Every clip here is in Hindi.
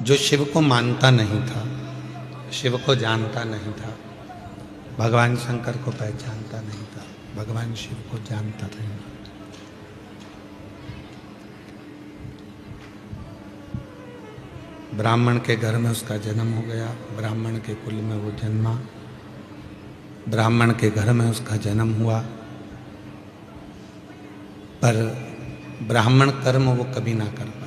जो शिव को मानता नहीं था, शिव को जानता नहीं था, भगवान शंकर को पहचानता नहीं था, भगवान शिव को जानता नहीं। ब्राह्मण के घर में उसका जन्म हो गया, ब्राह्मण के कुल में वो जन्मा, ब्राह्मण के घर में उसका जन्म हुआ, पर ब्राह्मण कर्म वो कभी ना कर पाए।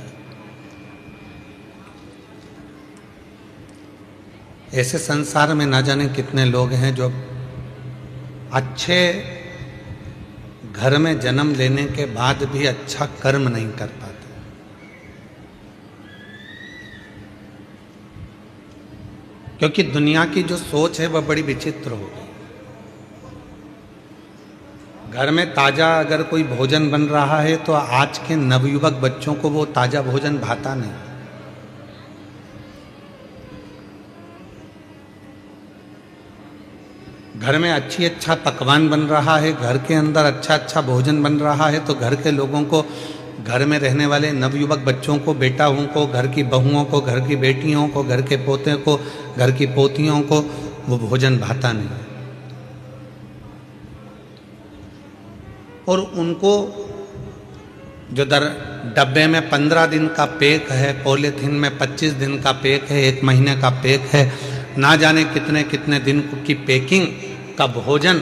ऐसे संसार में ना जाने कितने लोग हैं जो अच्छे घर में जन्म लेने के बाद भी अच्छा कर्म नहीं कर पाते। क्योंकि दुनिया की जो सोच है वह बड़ी विचित्र हो गई। घर में ताजा अगर कोई भोजन बन रहा है तो आज के नवयुवक बच्चों को वो ताजा भोजन भाता नहीं। घर में अच्छा पकवान बन रहा है, घर के अंदर अच्छा भोजन बन रहा है, तो घर के लोगों को, घर में रहने वाले नवयुवक बच्चों को, बेटाओं को, घर की बहुओं को, घर की बेटियों को, घर के पोते को, घर की पोतियों को वो भोजन भाता नहीं। और उनको जो डब्बे में 15 दिन का पैक है, पॉलीथीन में 25 दिन का पैक है, 1 महीने का पैक है, ना जाने कितने कितने दिन की पैकिंग का भोजन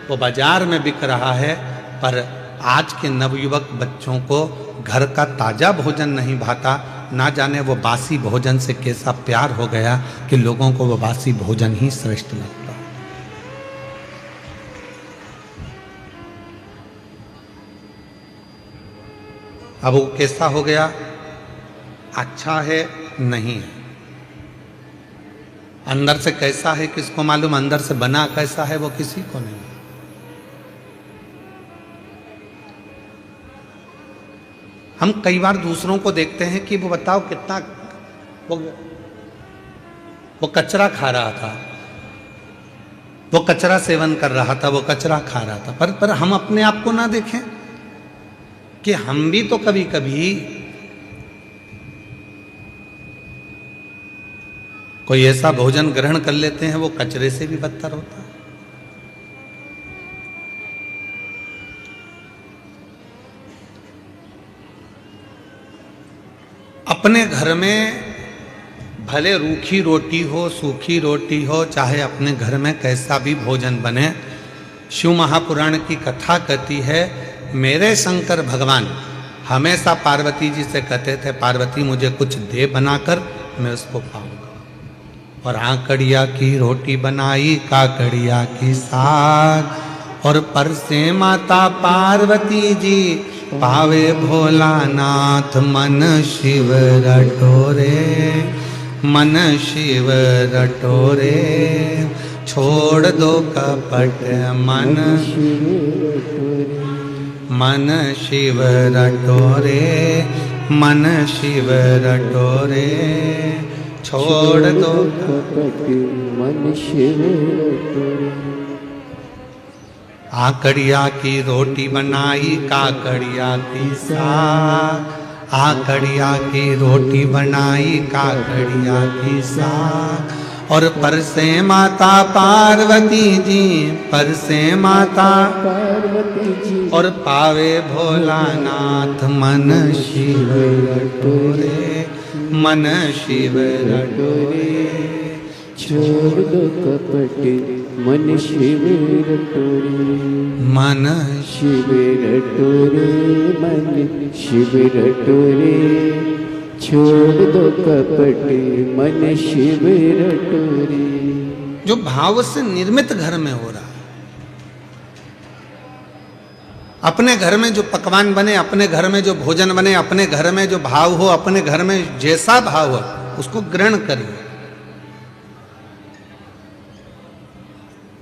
वो बाजार में बिक रहा है। पर आज के नवयुवक बच्चों को घर का ताजा भोजन नहीं भाता, ना जाने वो बासी भोजन से कैसा प्यार हो गया कि लोगों को वो बासी भोजन ही श्रेष्ठ लगता। अब वो कैसा हो गया, अच्छा है नहीं है, अंदर से कैसा है किसको मालूम, अंदर से बना कैसा है वो किसी को नहीं। हम कई बार दूसरों को देखते हैं कि वो बताओ कितना वो कचरा खा रहा था, वो कचरा सेवन कर रहा था, वो कचरा खा रहा था, पर हम अपने आप को ना देखें कि हम भी तो कभी कभी कोई ऐसा भोजन ग्रहण कर लेते हैं वो कचरे से भी बदतर होता है। अपने घर में भले रूखी रोटी हो, सूखी रोटी हो, चाहे अपने घर में कैसा भी भोजन बने, शिव महापुराण की कथा कहती है, मेरे शंकर भगवान हमेशा पार्वती जी से कहते थे, पार्वती मुझे कुछ दे बनाकर, मैं उसको पाऊंगा। और आकड़िया की रोटी बनाई, काकड़िया की साग, और परसे माता पार्वती जी पावे भोलानाथ, मन शिव रटोरे, मन शिव रटोरे, छोड़ दो कपट मन, मन शिव रटोरे, मन शिव रटोरे, छोड़ दो कपट मन शिव रटोरे। आकड़िया की रोटी बनाई, काकड़िया की साग, आकड़िया की रोटी बनाई, काकड़िया की साग, और परसे माता पार्वती जी, परसे माता पार्वती जी, और पावे भोलानाथ, मन शिव रटोरे, मन शिव रटोरे, छोड़ दो कपट मन शिव रटोरे, मन शिव रटोरे, मन शिव रटोरे, छोड़ दो कपट मन शिव रटोरे। जो भाव से निर्मित घर में हो रहा है, अपने घर में जो पकवान बने, अपने घर में जो भोजन बने, अपने घर में जो भाव हो, अपने घर में जैसा भाव हो उसको ग्रहण करिए।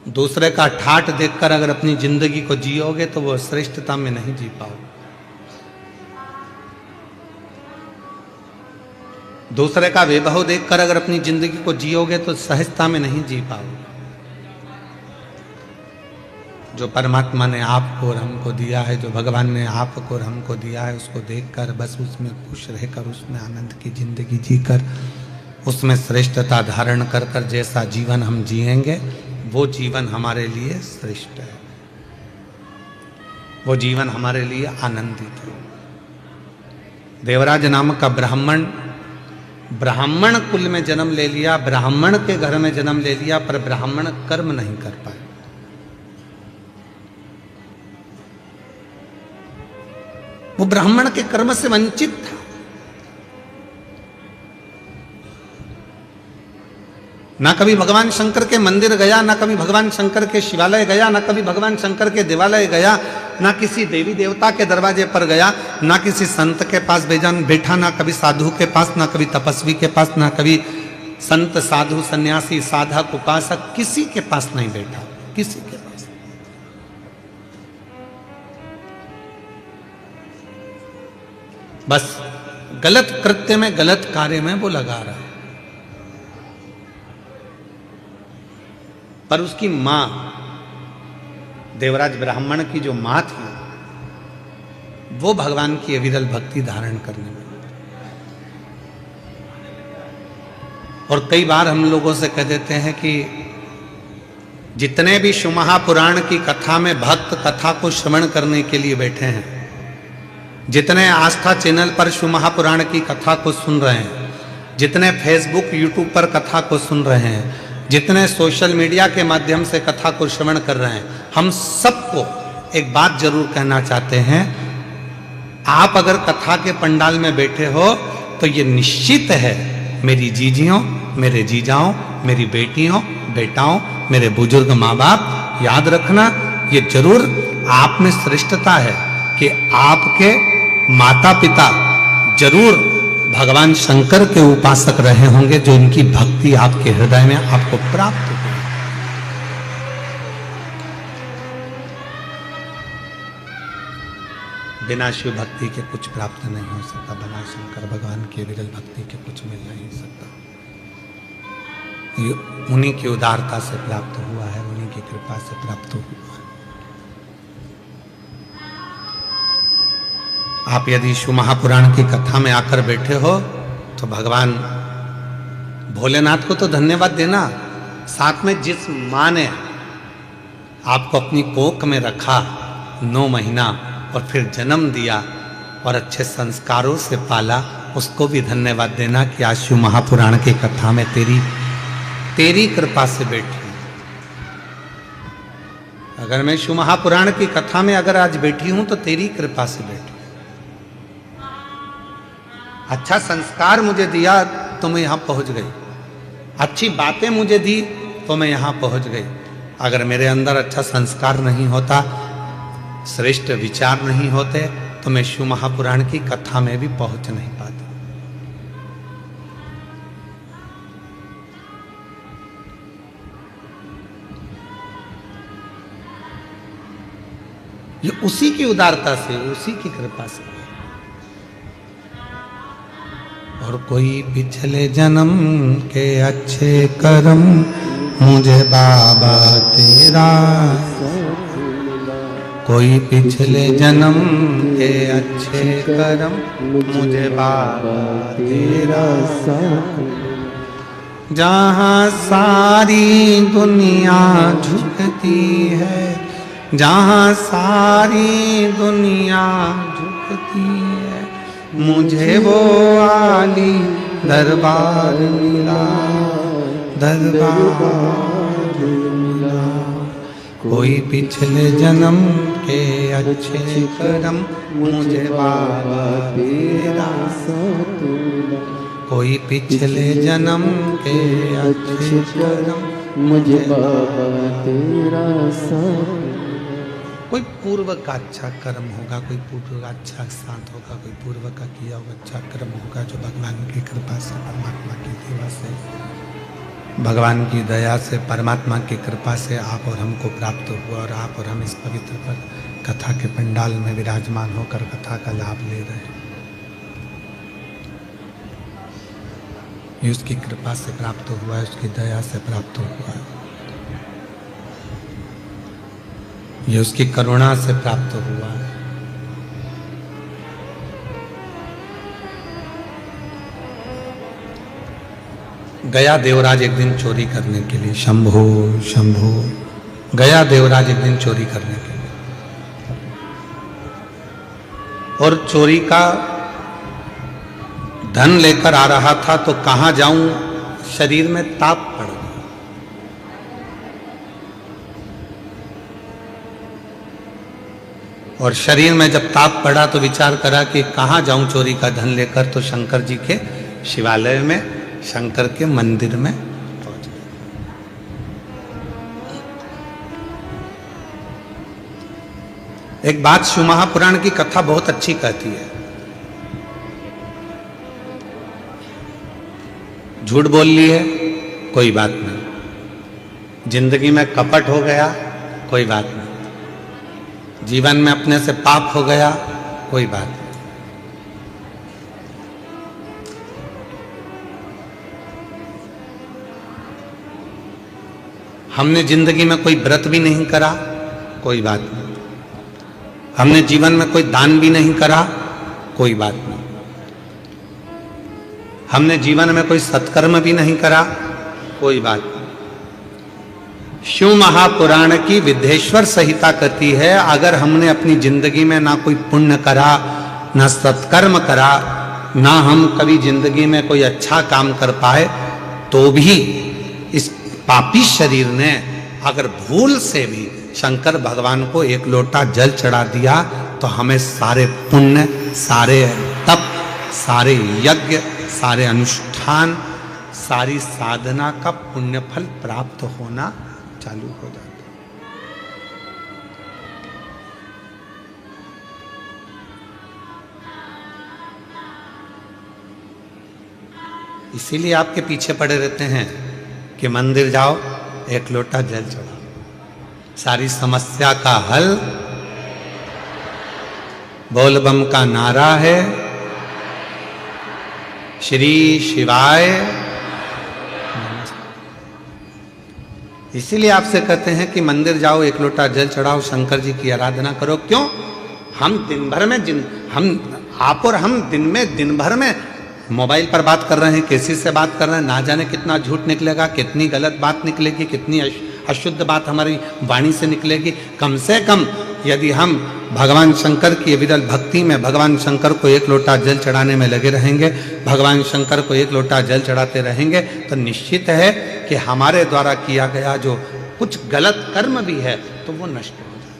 दूसरे का ठाठ देखकर अगर अपनी जिंदगी को जियोगे तो वो श्रेष्ठता में नहीं जी पाओगे। दूसरे का वैभव देखकर अगर अपनी जिंदगी को जियोगे तो सहजता में नहीं जी पाओगे। जो परमात्मा ने आपको और हमको दिया है, जो भगवान ने आपको और हमको दिया है, उसको देखकर बस उसमें खुश रहकर, उसमें आनंद की जिंदगी जीकर उसमें श्रेष्ठता धारण कर कर जैसा जीवन हम जिएंगे वो जीवन हमारे लिए श्रेष्ठ है, वो जीवन हमारे लिए आनंदित है। देवराज नाम का ब्राह्मण कुल में जन्म ले लिया, ब्राह्मण के घर में जन्म ले लिया, पर ब्राह्मण कर्म नहीं कर पाए। वो ब्राह्मण के कर्म से वंचित था। ना कभी भगवान शंकर के मंदिर गया, ना कभी भगवान शंकर के शिवालय गया, ना कभी भगवान शंकर के देवालय गया, ना किसी देवी देवता के दरवाजे पर गया, ना किसी संत के पास बैठा, ना कभी साधु के पास, ना कभी तपस्वी के पास, ना कभी संत साधु सन्यासी साधक उपासक किसी के पास नहीं बैठा, किसी के पास। बस गलत कृत्य में, गलत कार्य में वो लगा रहा है। पर उसकी मां, देवराज ब्राह्मण की जो मां थी, वो भगवान की अविरल भक्ति धारण करने में। और कई बार हम लोगों से कह देते हैं कि जितने भी शिव महापुराण की कथा में भक्त कथा को श्रवण करने के लिए बैठे हैं, जितने आस्था चैनल पर शिव महापुराण की कथा को सुन रहे हैं, जितने फेसबुक यूट्यूब पर कथा को सुन रहे हैं, जितने सोशल मीडिया के माध्यम से कथा को श्रवण कर रहे हैं, हम सबको एक बात जरूर कहना चाहते हैं। आप अगर कथा के पंडाल में बैठे हो तो ये निश्चित है, मेरी जीजियों, मेरे जीजाओं, मेरी बेटियों बेटाओं, मेरे बुजुर्ग माँ बाप, याद रखना ये जरूर आप में श्रेष्ठता है कि आपके माता पिता जरूर भगवान शंकर के उपासक रहे होंगे, जो इनकी भक्ति आपके हृदय में आपको प्राप्त हो। बिना शिव भक्ति के कुछ प्राप्त नहीं हो सकता, बिना शंकर भगवान की विरल भक्ति के कुछ मिल नहीं सकता। ये उन्हीं की उदारता से प्राप्त हुआ है, उन्हीं की कृपा से प्राप्त हुआ है। आप यदि शिव महापुराण की कथा में आकर बैठे हो तो भगवान भोलेनाथ को तो धन्यवाद देना, साथ में जिस माँ ने आपको अपनी कोख में रखा 9 महीना और फिर जन्म दिया और अच्छे संस्कारों से पाला, उसको भी धन्यवाद देना कि आज शिव महापुराण की कथा में तेरी कृपा से बैठी। अगर मैं शिव महापुराण की कथा में अगर आज बैठी हूं तो तेरी कृपा से बैठी। अच्छा संस्कार मुझे दिया तो मैं यहां पहुंच गई, अच्छी बातें मुझे दी तो मैं यहां पहुंच गई। अगर मेरे अंदर अच्छा संस्कार नहीं होता, श्रेष्ठ विचार नहीं होते, तो मैं शिव महापुराण की कथा में भी पहुंच नहीं पाता। ये उसी की उदारता से, उसी की कृपा से। और कोई पिछले जन्म के अच्छे कर्म मुझे बाबा तेरा, कोई पिछले जन्म के अच्छे कर्म मुझे बाबा तेरा, जहाँ सारी दुनिया झुकती है, जहाँ सारी दुनिया झुकती है, मुझे वो आली दरबार मिला, दरबार मिला। कोई पिछले जन्म के अच्छे कर्म मुझे बाबा तेरा, कोई पिछले जन्म के अच्छे कर्म मुझे बाबा तेरा। कोई पूर्व का अच्छा कर्म होगा, कोई पूर्व का अच्छा साथ होगा, कोई पूर्व का किया हुआ अच्छा कर्म होगा, जो भगवान की कृपा से, परमात्मा की दया से, भगवान की दया से, परमात्मा की कृपा से आप और हमको प्राप्त हुआ। और आप और हम इस पवित्र पर कथा के पंडाल में विराजमान होकर कथा का लाभ ले रहे हैं। ये उसकी कृपा से प्राप्त हुआ है, उसकी दया से प्राप्त हुआ है, ये उसकी करुणा से प्राप्त हुआ है। गया देवराज एक दिन चोरी करने के लिए, शंभो शंभो, गया देवराज एक दिन चोरी करने के लिए, और चोरी का धन लेकर आ रहा था, तो कहां जाऊं, शरीर में ताप पड़ गया। और शरीर में जब ताप पड़ा तो विचार करा कि कहां जाऊं चोरी का धन लेकर, तो शंकर जी के शिवालय में, शंकर के मंदिर में पहुंच गए। एक बात शिव महापुराण की कथा बहुत अच्छी कहती है। झूठ बोल ली है, कोई बात नहीं। जिंदगी में कपट हो गया, कोई बात नहीं। जीवन में अपने से पाप हो गया, कोई बात नहीं। हमने जिंदगी में कोई व्रत भी नहीं करा, कोई बात नहीं। हमने जीवन में कोई दान भी नहीं करा, कोई बात नहीं। हमने जीवन में कोई सत्कर्म भी नहीं करा, कोई बात नहीं। शिव महापुराण की विद्धेश्वर संहिता कहती है, अगर हमने अपनी जिंदगी में ना कोई पुण्य करा, ना सत्कर्म करा, ना हम कभी जिंदगी में कोई अच्छा काम कर पाए, तो भी इस पापी शरीर ने अगर भूल से भी शंकर भगवान को एक लोटा जल चढ़ा दिया, तो हमें सारे पुण्य, सारे तप, सारे यज्ञ, सारे अनुष्ठान, सारी साधना का पुण्य फल प्राप्त होना चालू हो जाता। इसीलिए आपके पीछे पड़े रहते हैं कि मंदिर जाओ, एक लोटा जल चढ़ाओ, सारी समस्या का हल बोल बम का नारा है, श्री शिवाय। इसीलिए आपसे कहते हैं कि मंदिर जाओ, एक लोटा जल चढ़ाओ, शंकर जी की आराधना करो। क्यों? हम दिन भर में आप और हम दिन भर में मोबाइल पर बात कर रहे हैं, किसी से बात कर रहे हैं, ना जाने कितना झूठ निकलेगा, कितनी गलत बात निकलेगी, कितनी अशुद्ध बात हमारी वाणी से निकलेगी। कम से कम यदि हम भगवान शंकर की विरल भक्ति में भगवान शंकर को एक लोटा जल चढ़ाने में लगे रहेंगे, भगवान शंकर को एक लोटा जल चढ़ाते रहेंगे, तो निश्चित है कि हमारे द्वारा किया गया जो कुछ गलत कर्म भी है तो वो नष्ट हो जाए।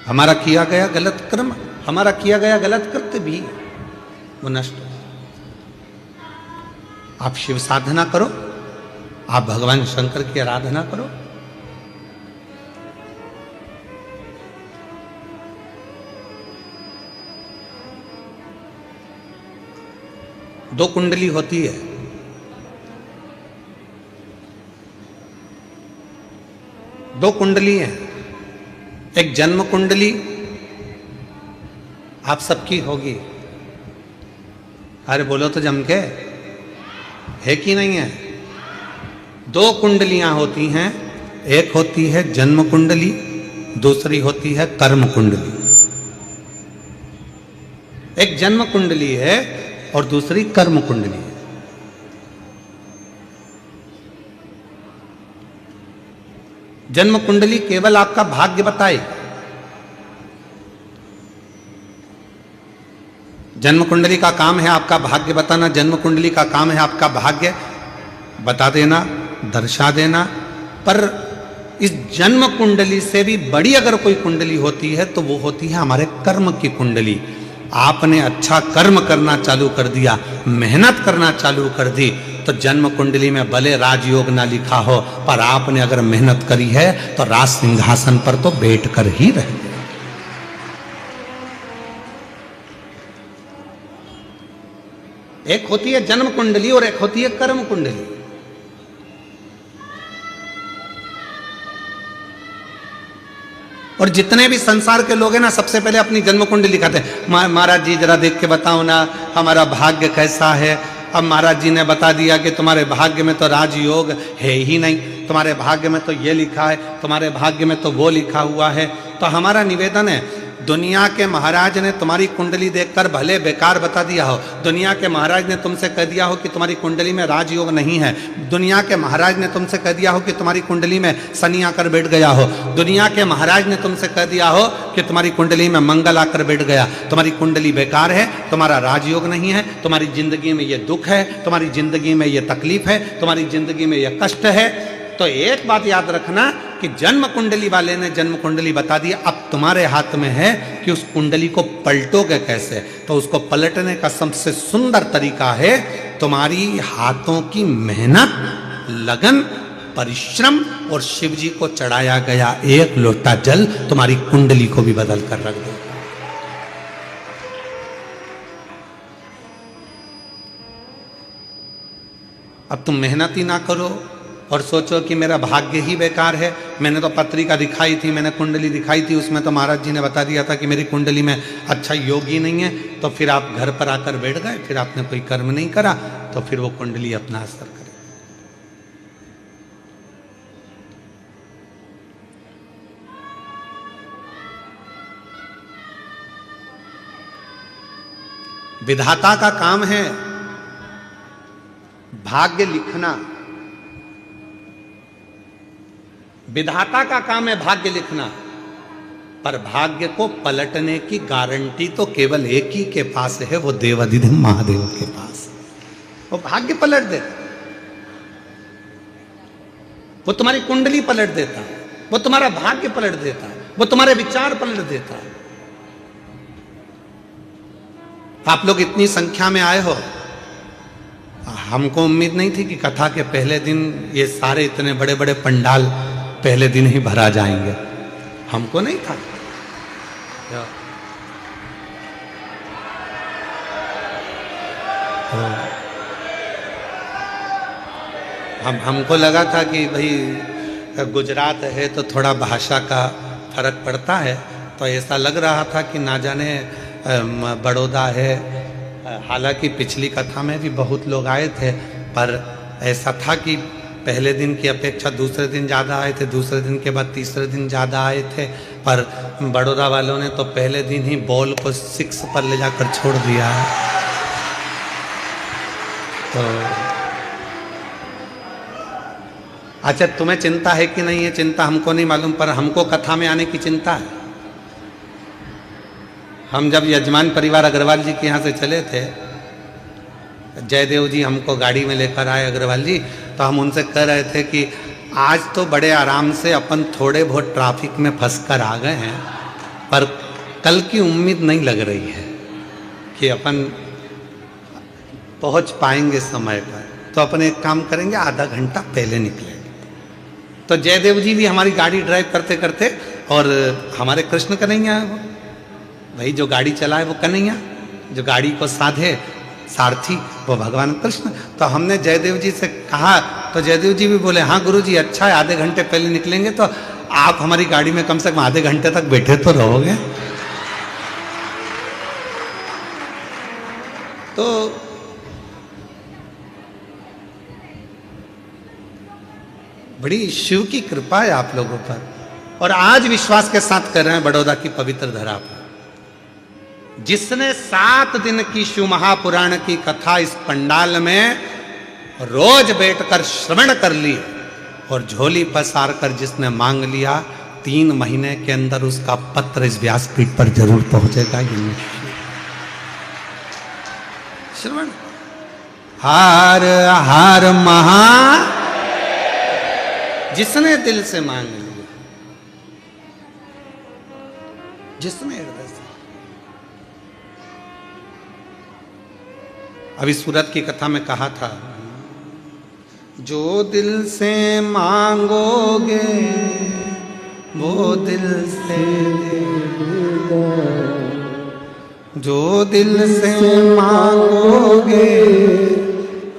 हमारा किया गया गलत कर्म, हमारा किया गया गलत कृत्य भी वो नष्ट हो। आप शिव साधना करो, आप भगवान शंकर की आराधना करो। दो कुंडली होती है, दो कुंडली है। एक जन्म कुंडली आप सबकी होगी। अरे बोलो तो जम के, है कि नहीं है? दो कुंडलियां होती हैं, एक होती है जन्म कुंडली, दूसरी होती है कर्म कुंडली। एक जन्म कुंडली है और दूसरी कर्म कुंडली है। जन्म कुंडली केवल आपका भाग्य बताए। जन्म कुंडली का काम है आपका भाग्य बताना, जन्म कुंडली का काम है आपका भाग्य बता देना, दर्शा देना। पर इस जन्म कुंडली से भी बड़ी अगर कोई कुंडली होती है तो वो होती है हमारे कर्म की कुंडली। आपने अच्छा कर्म करना चालू कर दिया, मेहनत करना चालू कर दी, तो जन्म कुंडली में भले राजयोग ना लिखा हो, पर आपने अगर मेहनत करी है तो राज सिंहासन पर तो बैठ कर ही रह गए। एक होती है जन्म कुंडली और एक होती है कर्म कुंडली। और जितने भी संसार के लोग हैं ना, सबसे पहले अपनी जन्म कुंडली दिखाते हैं। महाराज जी जरा देख के बताओ ना हमारा भाग्य कैसा है। अब महाराज जी ने बता दिया कि तुम्हारे भाग्य में तो राजयोग है ही नहीं, तुम्हारे भाग्य में तो ये लिखा है, तुम्हारे भाग्य में तो वो लिखा हुआ है। तो हमारा निवेदन है, दुनिया के महाराज ने तुम्हारी कुंडली देखकर भले बेकार बता दिया हो, दुनिया के महाराज ने तुमसे कह दिया हो कि तुम्हारी कुंडली में राजयोग नहीं है, दुनिया के महाराज ने तुमसे कह दिया हो कि तुम्हारी कुंडली में शनि आकर बैठ गया हो, दुनिया के महाराज ने तुमसे कह दिया हो कि तुम्हारी कुंडली में मंगल आकर बैठ गया, तुम्हारी कुंडली बेकार है, तुम्हारा राजयोग नहीं है, तुम्हारी जिंदगी में ये दुख है, तुम्हारी जिंदगी में ये तकलीफ है, तुम्हारी जिंदगी में ये कष्ट है, तो एक बात याद रखना कि जन्म कुंडली वाले ने जन्म कुंडली बता दी, अब तुम्हारे हाथ में है कि उस कुंडली को पलटोगे कैसे। तो उसको पलटने का सबसे सुंदर तरीका है तुम्हारी हाथों की मेहनत, लगन, परिश्रम और शिव जी को चढ़ाया गया एक लोटा जल तुम्हारी कुंडली को भी बदल कर रख देगा। अब तुम मेहनत ही ना करो और सोचो कि मेरा भाग्य ही बेकार है, मैंने तो पत्रिका दिखाई थी, मैंने कुंडली दिखाई थी, उसमें तो महाराज जी ने बता दिया था कि मेरी कुंडली में अच्छा योग ही नहीं है, तो फिर आप घर पर आकर बैठ गए, फिर आपने कोई कर्म नहीं करा, तो फिर वो कुंडली अपना असर करे। विधाता का काम है भाग्य लिखना, विधाता का काम है भाग्य लिखना, पर भाग्य को पलटने की गारंटी तो केवल एक ही के पास है, वो देवाधिदेव महादेव के पास। वो भाग्य पलट देता, वो तुम्हारी कुंडली पलट देता, वो तुम्हारा भाग्य पलट देता, वो तुम्हारे विचार पलट देता। आप लोग इतनी संख्या में आए हो, हमको उम्मीद नहीं थी कि कथा के पहले दिन ये सारे इतने बड़े बड़े पंडाल पहले दिन ही भरा जाएंगे, हमको नहीं था। हमको लगा था कि भाई गुजरात है तो थोड़ा भाषा का फर्क पड़ता है, तो ऐसा लग रहा था कि ना जाने बड़ौदा है। हालांकि पिछली कथा में भी बहुत लोग आए थे, पर ऐसा था कि पहले दिन की अपेक्षा दूसरे दिन ज़्यादा आए थे, दूसरे दिन के बाद तीसरे दिन ज़्यादा आए थे, पर बड़ौदा वालों ने तो पहले दिन ही बॉल को 6 पर ले जाकर छोड़ दिया है। तो अच्छा, तुम्हें चिंता है कि नहीं है? चिंता हमको नहीं मालूम, पर हमको कथा में आने की चिंता है। हम जब यजमान परिवार अग्रवाल जी के यहाँ से चले थे, जयदेव जी हमको गाड़ी में लेकर आए अग्रवाल जी, तो हम उनसे कह रहे थे कि आज तो बड़े आराम से अपन थोड़े बहुत ट्रैफिक में फंस कर आ गए हैं, पर कल की उम्मीद नहीं लग रही है कि अपन पहुंच पाएंगे समय पर, तो अपन एक काम करेंगे, आधा घंटा पहले निकलेंगे। तो जयदेव जी भी हमारी गाड़ी ड्राइव करते करते, और हमारे कृष्ण कन्हैया है वो, भाई जो गाड़ी चलाए वो कन्हैया, जो गाड़ी को साधे सारथी वो भगवान कृष्ण। तो हमने जयदेव जी से कहा, तो जयदेव जी भी बोले हाँ गुरुजी अच्छा है, आधे घंटे पहले निकलेंगे तो आप हमारी गाड़ी में कम से कम आधे घंटे तक बैठे तो रहोगे। तो बड़ी शिव की कृपा है आप लोगों पर, और आज विश्वास के साथ कर रहे हैं बड़ौदा की पवित्र धरा पर। जिसने 7 दिन की शिव महापुराण की कथा इस पंडाल में रोज बैठकर श्रवण कर ली और झोली पसार कर जिसने मांग लिया, 3 महीने के अंदर उसका पत्र इस व्यासपीठ पर जरूर पहुंचेगा। ये श्रवण हार हार महा, जिसने दिल से मांग लिया, जिसने हृदय से। अभी सूरत की कथा में कहा था, जो दिल से मांगोगे वो दिल से देगा, जो दिल से मांगोगे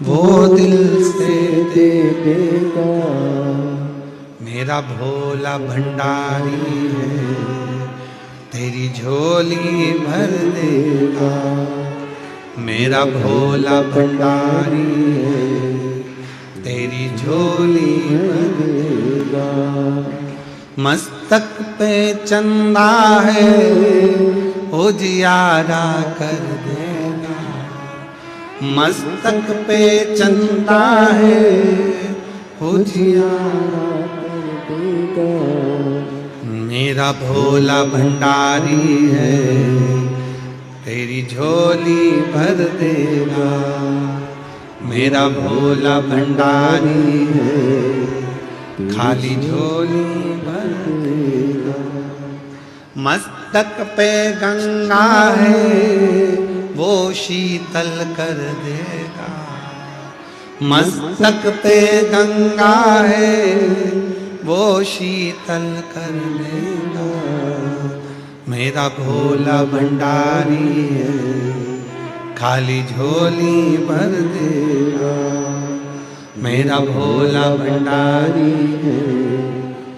वो दिल से देगा। मेरा भोला भंडारी है, तेरी झोली भर देगा। मेरा भोला भंडारी है, तेरी झोली भर देगा। मस्त मस्तक पे चंदा है उजियारा कर देगा। मस्तक पे चंदा है उजियारा कर देगा। मेरा भोला भंडारी है तेरी झोली भर देगा। मेरा भोला भंडारी है खाली झोली भर देगा। मस्तक पे गंगा है वो शीतल कर देगा। मस्तक पे गंगा है वो शीतल कर देगा। मेरा भोला भंडारी है खाली झोली भर देगा। मेरा भोला भंडारी है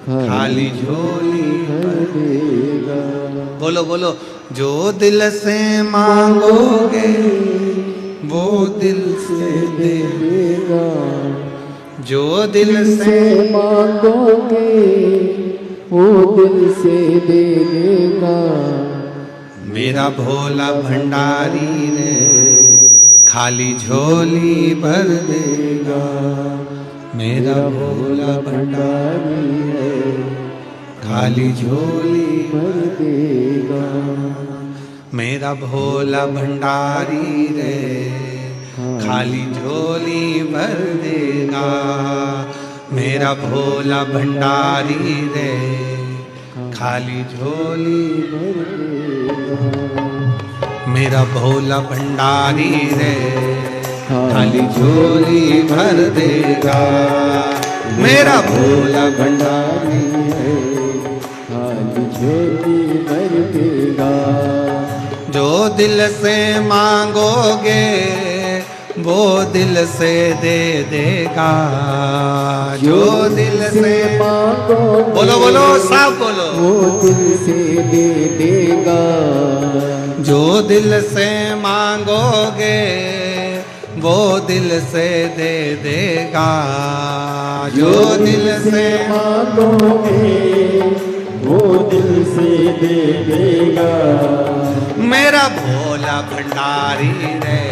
खाली झोली भर देगा। बोलो बोलो, जो दिल से मांगोगे वो दिल से दे देगा। जो दिल से मांगोगे वो दिल से दे देगा। मेरा भोला भंडारी ने खाली झोली भर देगा। मेरा भोला भंडारी है खाली झोली भर देगा। मेरा भोला भंडारी रे खाली झोली भर देगा। मेरा भोला भंडारी रे खाली झोली भर देगा। मेरा भोला भंडारी रे खाली झोली भर देगा। मेरा भोला भंडारी है खाली झोली भर देगा। जो दिल से मांगोगे वो दिल से दे देगा। जो दिल से मांगोगे, बोलो बोलो सब बोलो, वो दिल से दे देगा। जो दिल से मांगोगे वो दिल से दे देगा। जो दिल से मांगोगे वो दिल से दे देगा। मेरा भोला भंडारी रे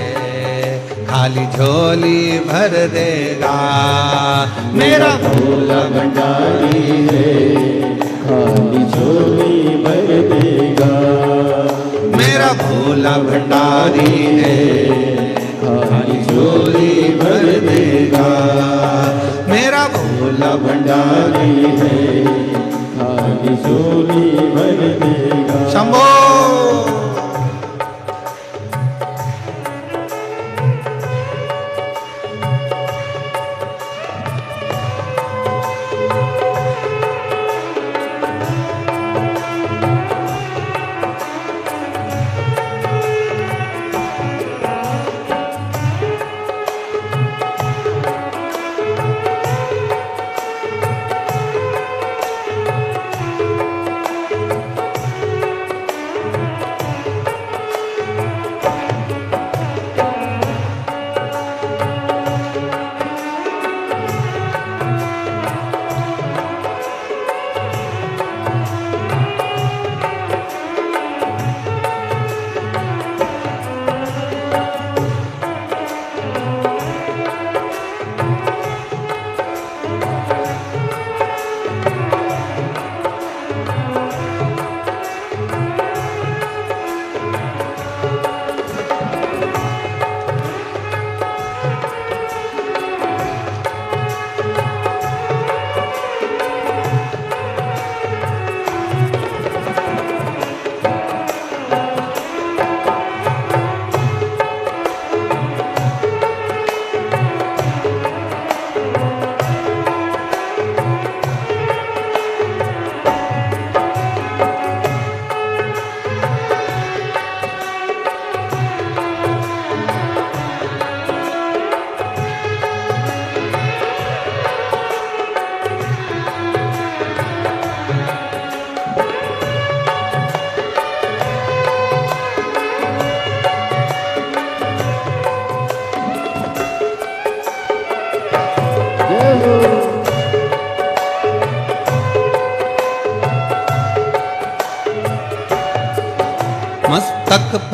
खाली झोली भर देगा। मेरा भोला भंडारी रे खाली झोली भर देगा। मेरा भोला भंडारी है खाली झोली भर देगा। मेरा भोला भंडारी है खाली झोली भर देगा। शंभो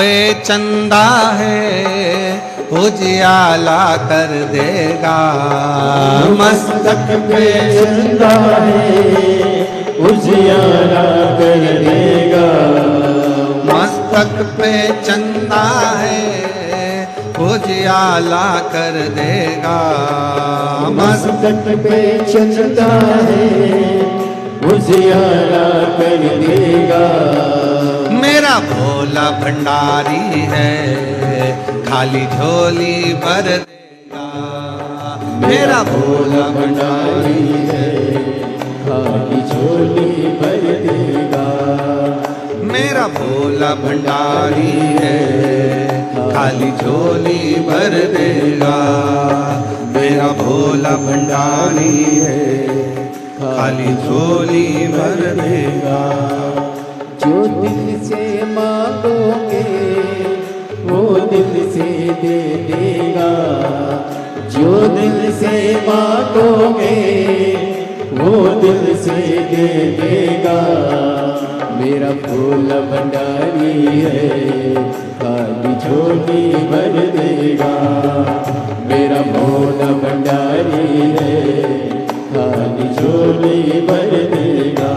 पे चंदा है उजियाला कर देगा। मस्तक पे चंदा है उजियाला कर देगा। मस्तक पे चंदा है उजियाला कर देगा। मस्तक पे चंदा है उजियाला कर देगा। मेरा भोला भंडारी है खाली झोली भर देगा। मेरा भोला भंडारी है खाली झोली भर देगा। मेरा भोला भंडारी है खाली झोली भर देगा। मेरा भोला भंडारी है खाली झोली भर देगा। जो दिल से मांगोगे वो दिल से दे देगा। जो दिल से मांगोगे वो दिल से दे देगा। मेरा भोला भंडारी है खाली झोली भर देगा। मेरा भोला भंडारी है खाली झोली भर देगा।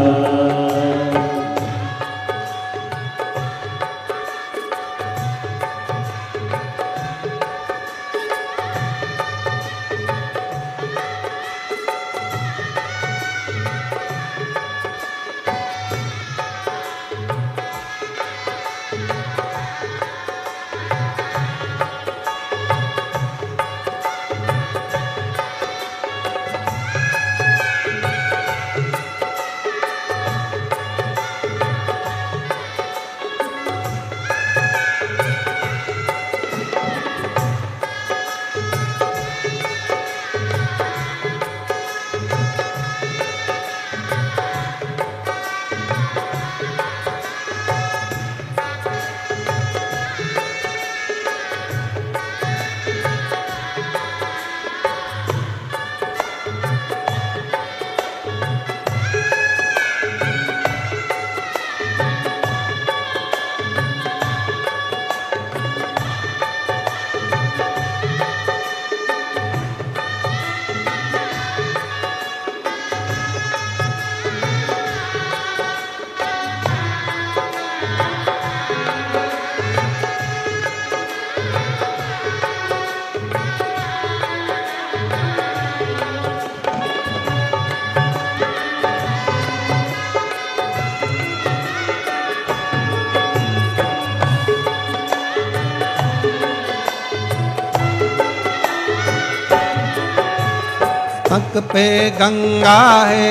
मस्तक पे गंगा है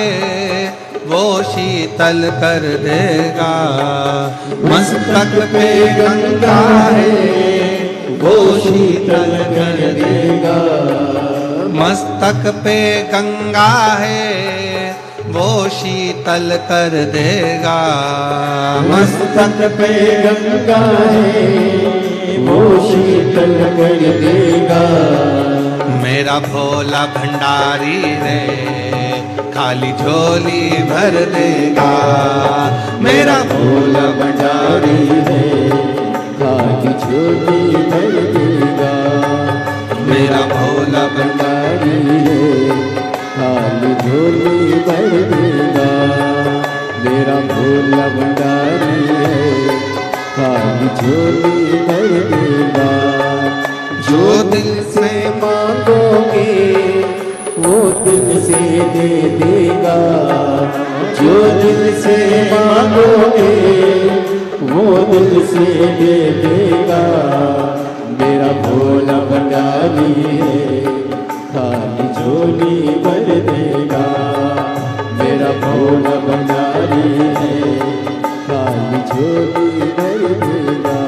वो शीतल कर देगा। मस्तक पे गंगा है वो शीतल कर देगा। मस्तक पे गंगा है वो शीतल कर देगा। मस्तक पे गंगा है वो शीतल कर देगा। मेरा भोला भंडारी रे खाली झोली भर देगा। मेरा भोला भंडारी है खाली झोली भर देगा। मेरा भोला भंडारी है खाली झोली भर देगा। मेरा भोला भंडारी है खाली झोली भर देगा। जो दिल से मांगोगे वो दिल से दे देगा। जो दिल से मांगोगे वो दिल से दे देगा। मेरा भोला भंडारी है खाली झोली भर देगा। मेरा भोला भंडारी है खाली झोली भर देगा।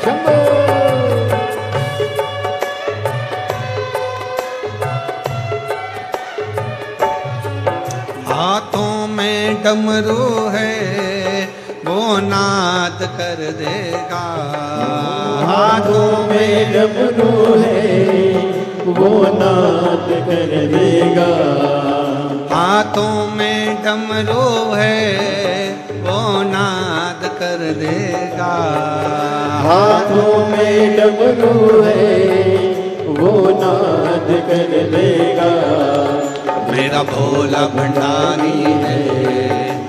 शंभो। हाथों में डमरू है वो नाद कर देगा। हाथों में डमरू है वो नाद कर देगा। हाथों में डमरू है वो नाद कर देगा। हाथों में डमरू है वो नाद कर देगा। मेरा भोला भंडारी है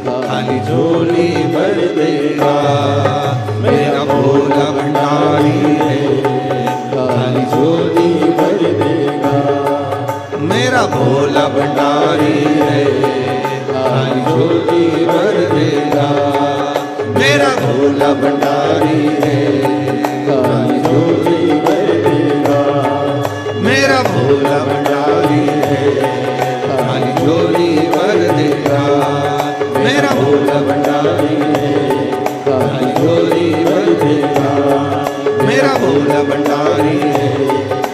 खाली झोली भर देगा। मेरा भोला भंडारी है खाली झोली भर देगा। मेरा भोला भंडारी है खाली झोली भर देगा। मेरा भोला भंडारी है खाली झोली भर देगा। मेरा भोला भंडारी है खाली झोली भर देगा। मेरा भोला भंडारी है खाली झोली भर देगा। मेरा भोला भंडारी है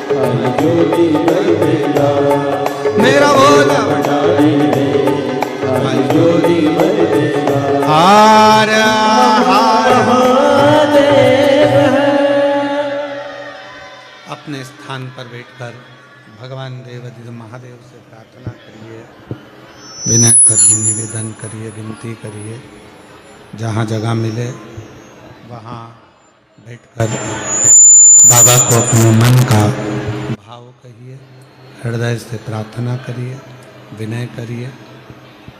खाली झोली भर देगा। मेरा भोला भंडारी है खाली झोली भर देगा। हार हार अपने स्थान पर बैठकर भगवान देवाधिदेव महादेव से प्रार्थना करिए, विनय करिए, निवेदन करिए, विनती करिए। जहाँ जगह मिले वहाँ बैठकर बाबा को अपने मन का भाव कहिए, हृदय से प्रार्थना करिए, विनय करिए,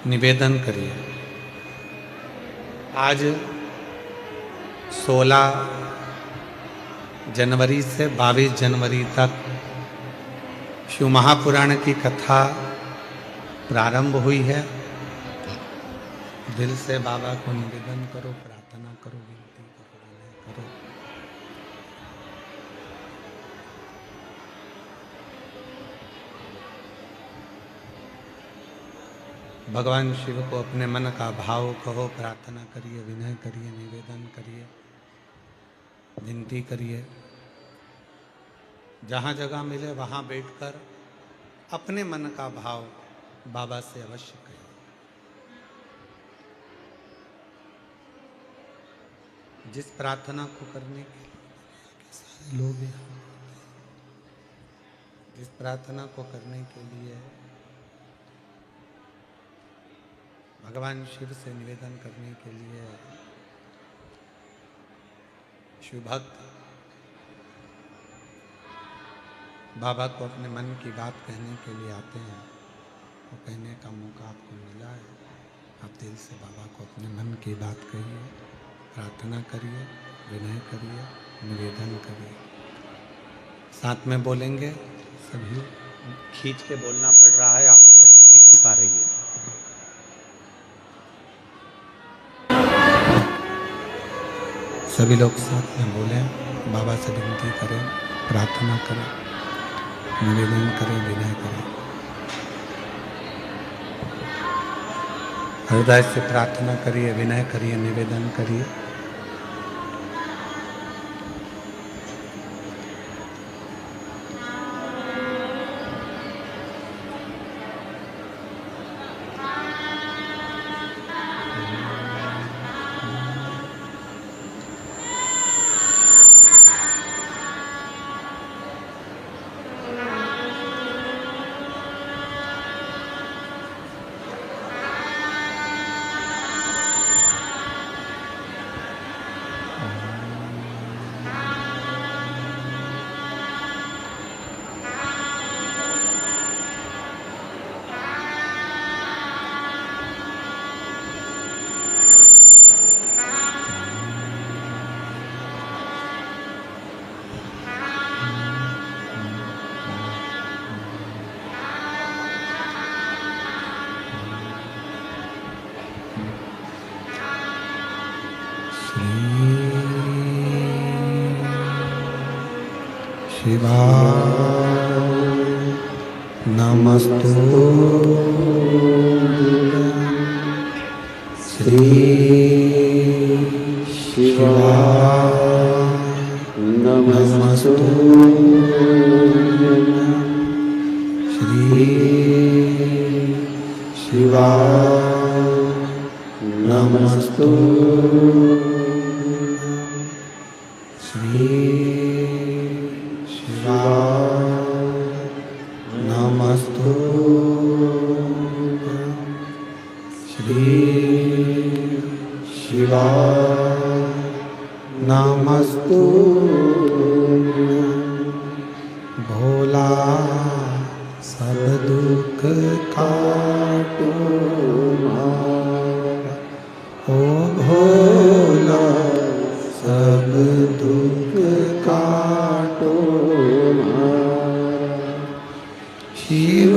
निवेदन करिए। आज 16 जनवरी से 22 जनवरी तक शिव महापुराण की कथा प्रारंभ हुई है। दिल से बाबा को निवेदन करो, प्रार्थना करो, विनती करो, विनय करो। भगवान शिव को अपने मन का भाव कहो, प्रार्थना करिए, विनय करिए, निवेदन करिए, विनती करिए। जहाँ जगह मिले वहाँ बैठकर अपने मन का भाव बाबा से अवश्य कहिए। जिस प्रार्थना को करने के लिए सारे लोग यहाँ, जिस प्रार्थना को करने के लिए भगवान शिव से निवेदन करने के लिए शिव भक्त बाबा को अपने मन की बात कहने के लिए आते हैं, वो कहने का मौका आपको मिला है। आप दिल से बाबा को अपने मन की बात कहिए, प्रार्थना करिए, विनय करिए, निवेदन करिए। साथ में बोलेंगे, सभी खींच के बोलना पड़ रहा है, आवाज़ नहीं निकल पा रही है। सभी लोग साथ में बोलें, बाबा से विनती करें, प्रार्थना करें, निवेदन करें, विनय करें। हृदय से प्रार्थना करिए, विनय करिए, निवेदन करिए। शिवाय नमस्तुभ्यं श्री शिवाय श्री शिवाय नमस्तुभ्यं श्री शिवाय नमस्तुभ्यं श्री शिवाय नमस्तुभ्यं भोला सब दुख काटो हमारा, ओ भोला सब दुख काटो हमारा। शिव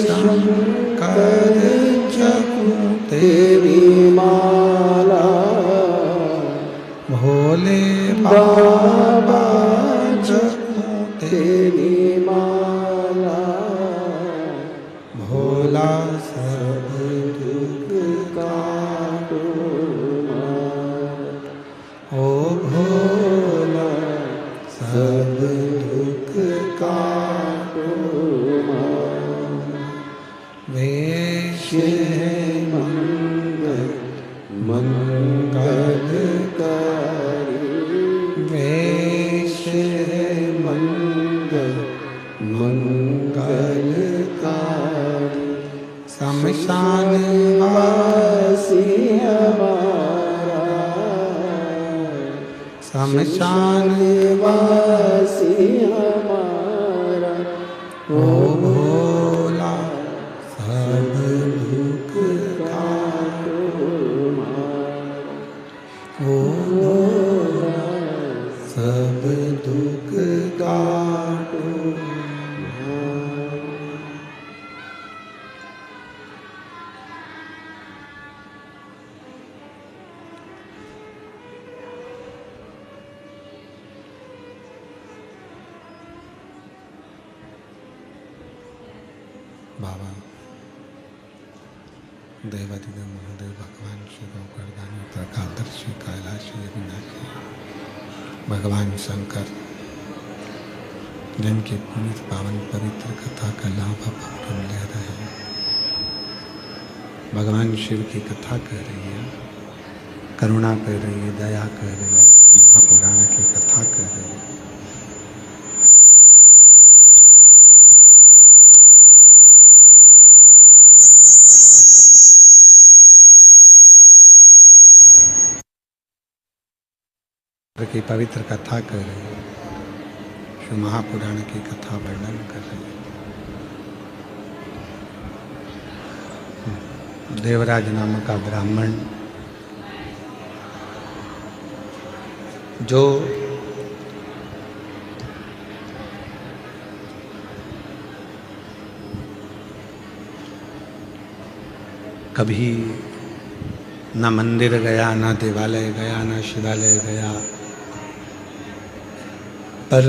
शंकर जपूं तेरी माला, भोले बाबा जपूं तेरी माला, भोला सब दुख काटो हमारा, ओ भोला सब दुख काटो हमारा। वेश है मंगल मंगलकारी, वेश है मंगल मंगलकारी, शमशान वासी हमारा, शमशान वासी हमारा, ओ भोला सब दुख काटो हमारा, ओ भोला सब दुख काटो हमारा। बाबा देवादिदेव महादेव भगवान शिव गर्दानी प्रकादर्शी कैलाशी अविनाशी भगवान शंकर, जिनकी पुनीत पावन पवित्र कथा का लाभ आप ले रहे हैं। भगवान शिव की कथा कह रही है, करुणा कह रही है, दया कह रही है, महापुराण की कथा कह रही है। की पवित्र कथा कर रही है, शिव महापुराण की कथा वर्णन कर रही है। देवराज नाम का ब्राह्मण जो कभी न मंदिर गया, न देवालय गया, न शिवालय गया, पर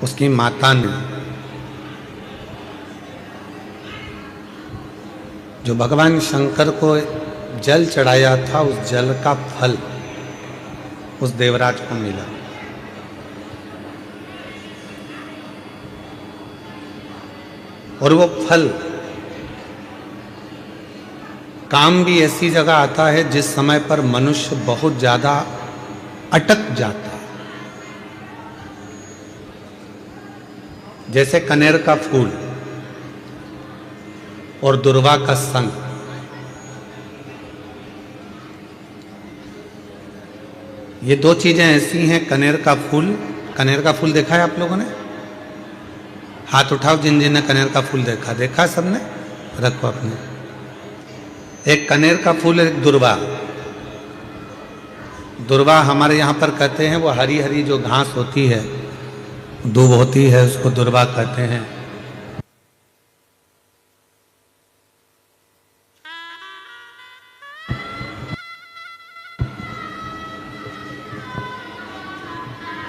उसकी माता ने जो भगवान शंकर को जल चढ़ाया था, उस जल का फल उस देवराज को मिला। और वो फल काम भी ऐसी जगह आता है जिस समय पर मनुष्य बहुत ज्यादा अटक जाता है, जैसे कनेर का फूल और दुर्वा का संग। ये दो चीजें ऐसी हैं। कनेर का फूल देखा है आप लोगों ने? हाथ उठाओ जिन जिन ने कनेर का फूल देखा सबने, रखो अपने। एक कनेर का फूल, एक दुर्वा हमारे यहाँ पर कहते हैं, वो हरी हरी जो घास होती है, दूब होती है, उसको दुर्वा कहते हैं।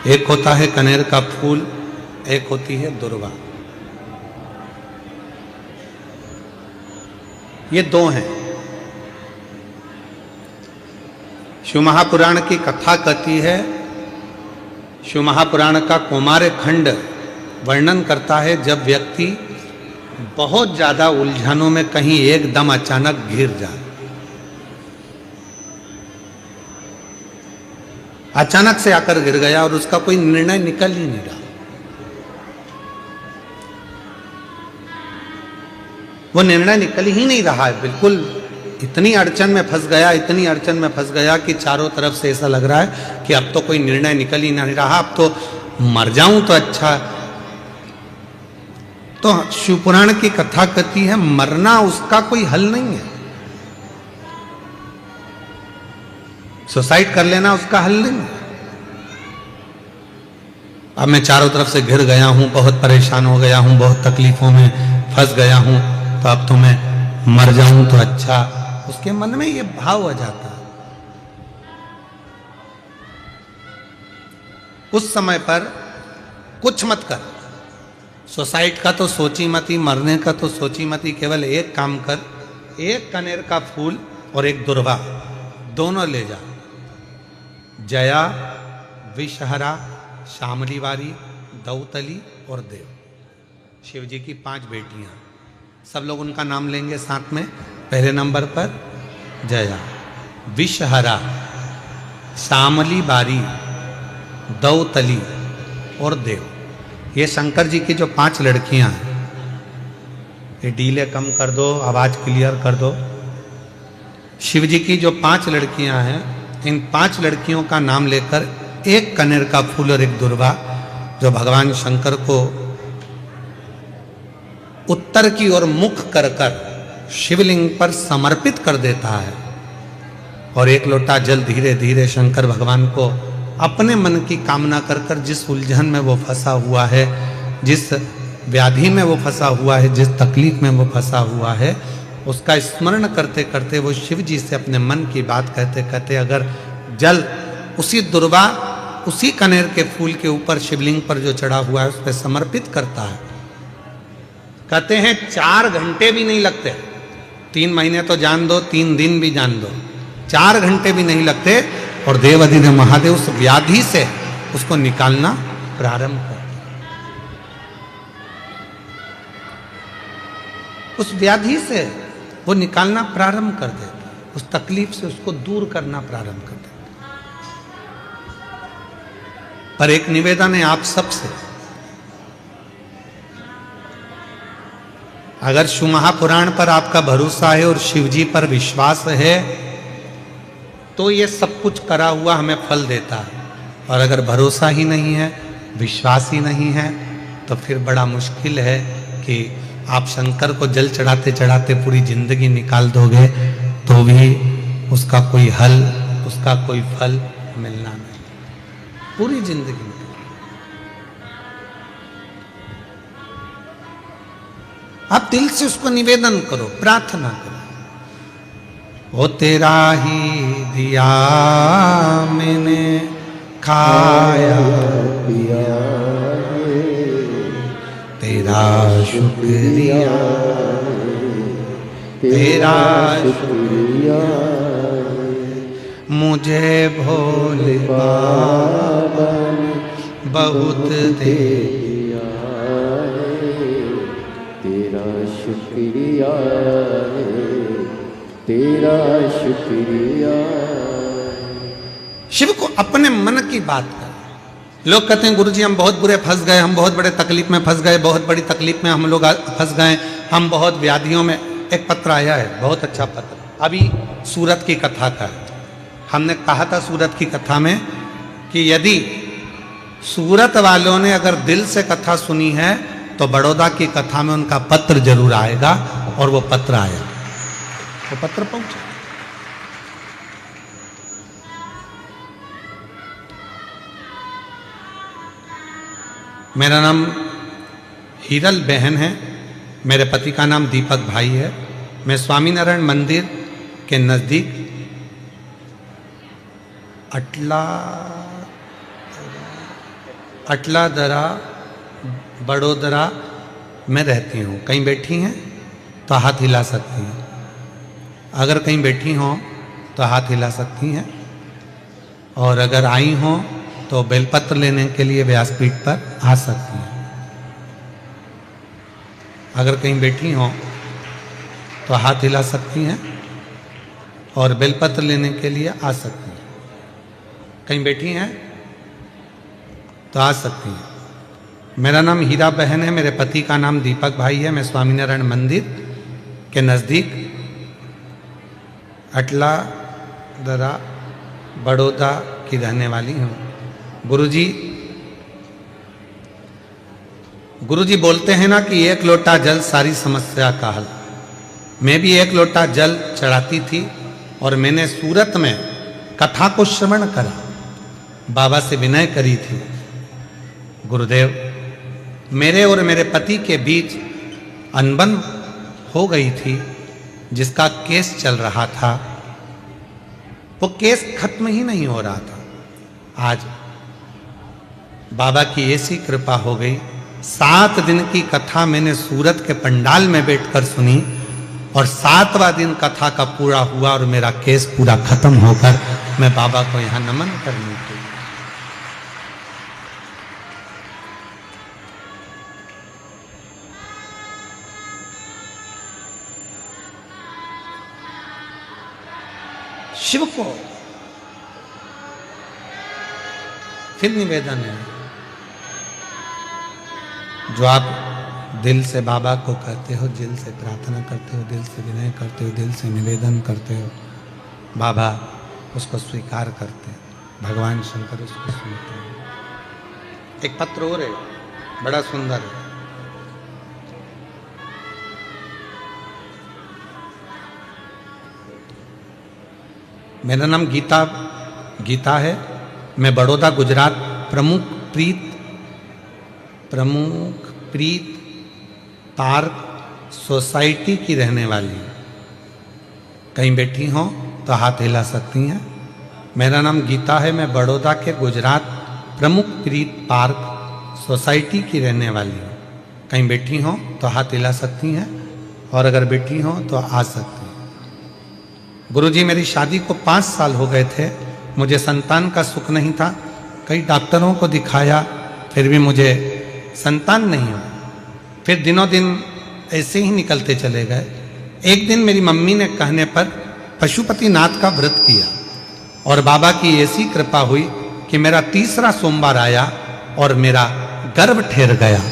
एक होता है कनेर का फूल, एक होती है दुर्वा। ये दो हैं। शिव महापुराण की कथा कहती है शिव महापुराण का कौमार्य खंड वर्णन करता है जब व्यक्ति बहुत ज्यादा उलझनों में कहीं एकदम अचानक घिर जाए, अचानक से आकर गिर गया और उसका कोई निर्णय निकल ही नहीं रहा। वो निर्णय निकल ही नहीं रहा है, बिल्कुल इतनी अड़चन में फंस गया, इतनी अड़चन में फंस गया कि चारों तरफ से ऐसा लग रहा है कि अब तो कोई निर्णय निकल ही नहीं रहा, अब तो मर जाऊं तो अच्छा। तो शिव पुराण की कथा कहती है मरना उसका कोई हल नहीं है, सुसाइड कर लेना उसका हल नहीं है। अब मैं चारों तरफ से घिर गया हूं, बहुत परेशान हो गया हूं, बहुत तकलीफों में फंस गया हूं, तो अब तो मैं मर जाऊं तो अच्छा। उसके मन में ये भाव आ जाता है। उस समय पर कुछ मत कर, सुसाइड का तो सोची मत ही, मरने का तो सोची मत ही, केवल एक काम कर, एक कनेर का फूल और एक दुर्वा दोनों ले जा। जया, विषहरा, शामली वारी, दौतली और देव, शिव जी की 5 बेटियां। सब लोग उनका नाम लेंगे साथ में। पहले नंबर पर जया, विषहरा, शामली बारी, दौतली और देव। ये शंकर जी की जो 5 लड़कियां हैं, ये डीले कम कर दो, आवाज क्लियर कर दो। शिव जी की जो 5 लड़कियां हैं, इन 5 लड़कियों का नाम लेकर एक कनेर का फूल और एक दुर्वा जो भगवान शंकर को उत्तर की ओर मुख कर कर शिवलिंग पर समर्पित कर देता है, और एक लोटा जल धीरे धीरे शंकर भगवान को अपने मन की कामना कर कर, जिस उलझन में वो फंसा हुआ है, जिस व्याधि में वो फंसा हुआ है, जिस तकलीफ में वो फंसा हुआ है, उसका स्मरण करते करते वो शिव जी से अपने मन की बात कहते कहते अगर जल उसी दुर्वा, उसी कनेर के फूल के ऊपर शिवलिंग पर जो चढ़ा हुआ है उस पर समर्पित करता है, कहते हैं 4 घंटे भी नहीं लगते। 3 महीने तो जान दो, 3 दिन भी जान दो, 4 घंटे भी नहीं लगते और देवाधिदेव महादेव उस व्याधि से उसको निकालना प्रारंभ कर, उस व्याधि से वो निकालना प्रारंभ कर देता, उस तकलीफ से उसको दूर करना प्रारंभ कर देता। पर एक निवेदन है आप सबसे, अगर शिव महापुराण पर आपका भरोसा है और शिव जी पर विश्वास है तो ये सब कुछ करा हुआ हमें फल देता है, और अगर भरोसा ही नहीं है, विश्वास ही नहीं है, तो फिर बड़ा मुश्किल है कि आप शंकर को जल चढ़ाते चढ़ाते पूरी जिंदगी निकाल दोगे तो भी उसका कोई हल, उसका कोई फल मिलना नहीं, पूरी जिंदगी। आप दिल से उसको निवेदन करो, प्रार्थना करो, वो तेरा ही दिया मैंने खाया पिया, तेरा शुक्रिया, तेरा शुक्रिया, मुझे भोले बाबा ने बहुत दे दिया, तेरा शुक्रिया, तेरा शुक्रिया। शिव को अपने मन की बात कर। लोग कहते हैं गुरुजी हम बहुत बुरे फंस गए, हम बहुत बड़े तकलीफ में फंस गए, बहुत बड़ी तकलीफ में हम लोग फंस गए, हम बहुत व्याधियों में। एक पत्र आया है, बहुत अच्छा पत्र, अभी सूरत की कथा का है। हमने कहा था सूरत की कथा में कि यदि सूरत वालों ने अगर दिल से कथा सुनी है तो बड़ौदा की कथा में उनका पत्र जरूर आएगा, और वो पत्र आया, वो पत्र पहुंचा। मेरा नाम हीरल बहन है, मेरे पति का नाम दीपक भाई है। मैं स्वामीनारायण मंदिर के नज़दीक अटलादरा बड़ोदरा में रहती हूँ। कहीं बैठी हैं तो हाथ हिला सकती हैं, अगर कहीं बैठी हों तो हाथ हिला सकती हैं, और अगर आई हों तो बेलपत्र लेने के लिए व्यासपीठ पर आ सकती हैं। अगर कहीं बैठी हो तो हाथ हिला सकती हैं और बेलपत्र लेने के लिए आ सकती हैं। कहीं बैठी हैं तो आ सकती हैं। मेरा नाम हीरा बहन है, मेरे पति का नाम दीपक भाई है। मैं स्वामीनारायण मंदिर के नज़दीक अटला दरा बड़ौदा की रहने वाली हूँ। गुरुजी बोलते हैं ना कि एक लोटा जल सारी समस्या का हल। मैं भी एक लोटा जल चढ़ाती थी और मैंने सूरत में कथा को श्रवण करा, बाबा से विनय करी थी, गुरुदेव मेरे और मेरे पति के बीच अनबन हो गई थी, जिसका केस चल रहा था, वो केस खत्म ही नहीं हो रहा था। आज बाबा की ऐसी कृपा हो गई, 7 दिन की कथा मैंने सूरत के पंडाल में बैठकर सुनी और 7वां दिन कथा का पूरा हुआ और मेरा केस पूरा खत्म होकर मैं बाबा को यहाँ नमन करने के लिए। शिव को फिर निवेदन है, जो आप दिल से बाबा को कहते हो, दिल से प्रार्थना करते हो, दिल से विनय करते हो, दिल से निवेदन करते हो, बाबा उसको स्वीकार करते हैं, भगवान शंकर उसको सुनते हैं। एक पत्र और है, बड़ा सुंदर है। मेरा नाम गीता है। मैं बड़ौदा गुजरात प्रमुख प्रीत पार्क सोसाइटी की रहने वाली हूँ। कहीं बैठी हो तो हाथ हिला सकती हैं। मेरा नाम गीता है। मैं बड़ौदा के गुजरात प्रमुख प्रीत पार्क सोसाइटी की रहने वाली हूँ। कहीं बैठी हो तो हाथ हिला सकती हैं और अगर बैठी हो तो आ सकती हैं। गुरुजी मेरी शादी को 5 साल हो गए थे। मुझे संतान का सुख नहीं था। कई डॉक्टरों को दिखाया, फिर भी मुझे संतान नहीं हुआ। फिर दिनों दिन ऐसे ही निकलते चले गए। एक दिन मेरी मम्मी ने कहने पर पशुपतिनाथ का व्रत किया और बाबा की ऐसी कृपा हुई कि मेरा 3रा सोमवार आया और मेरा गर्भ ठहर गया।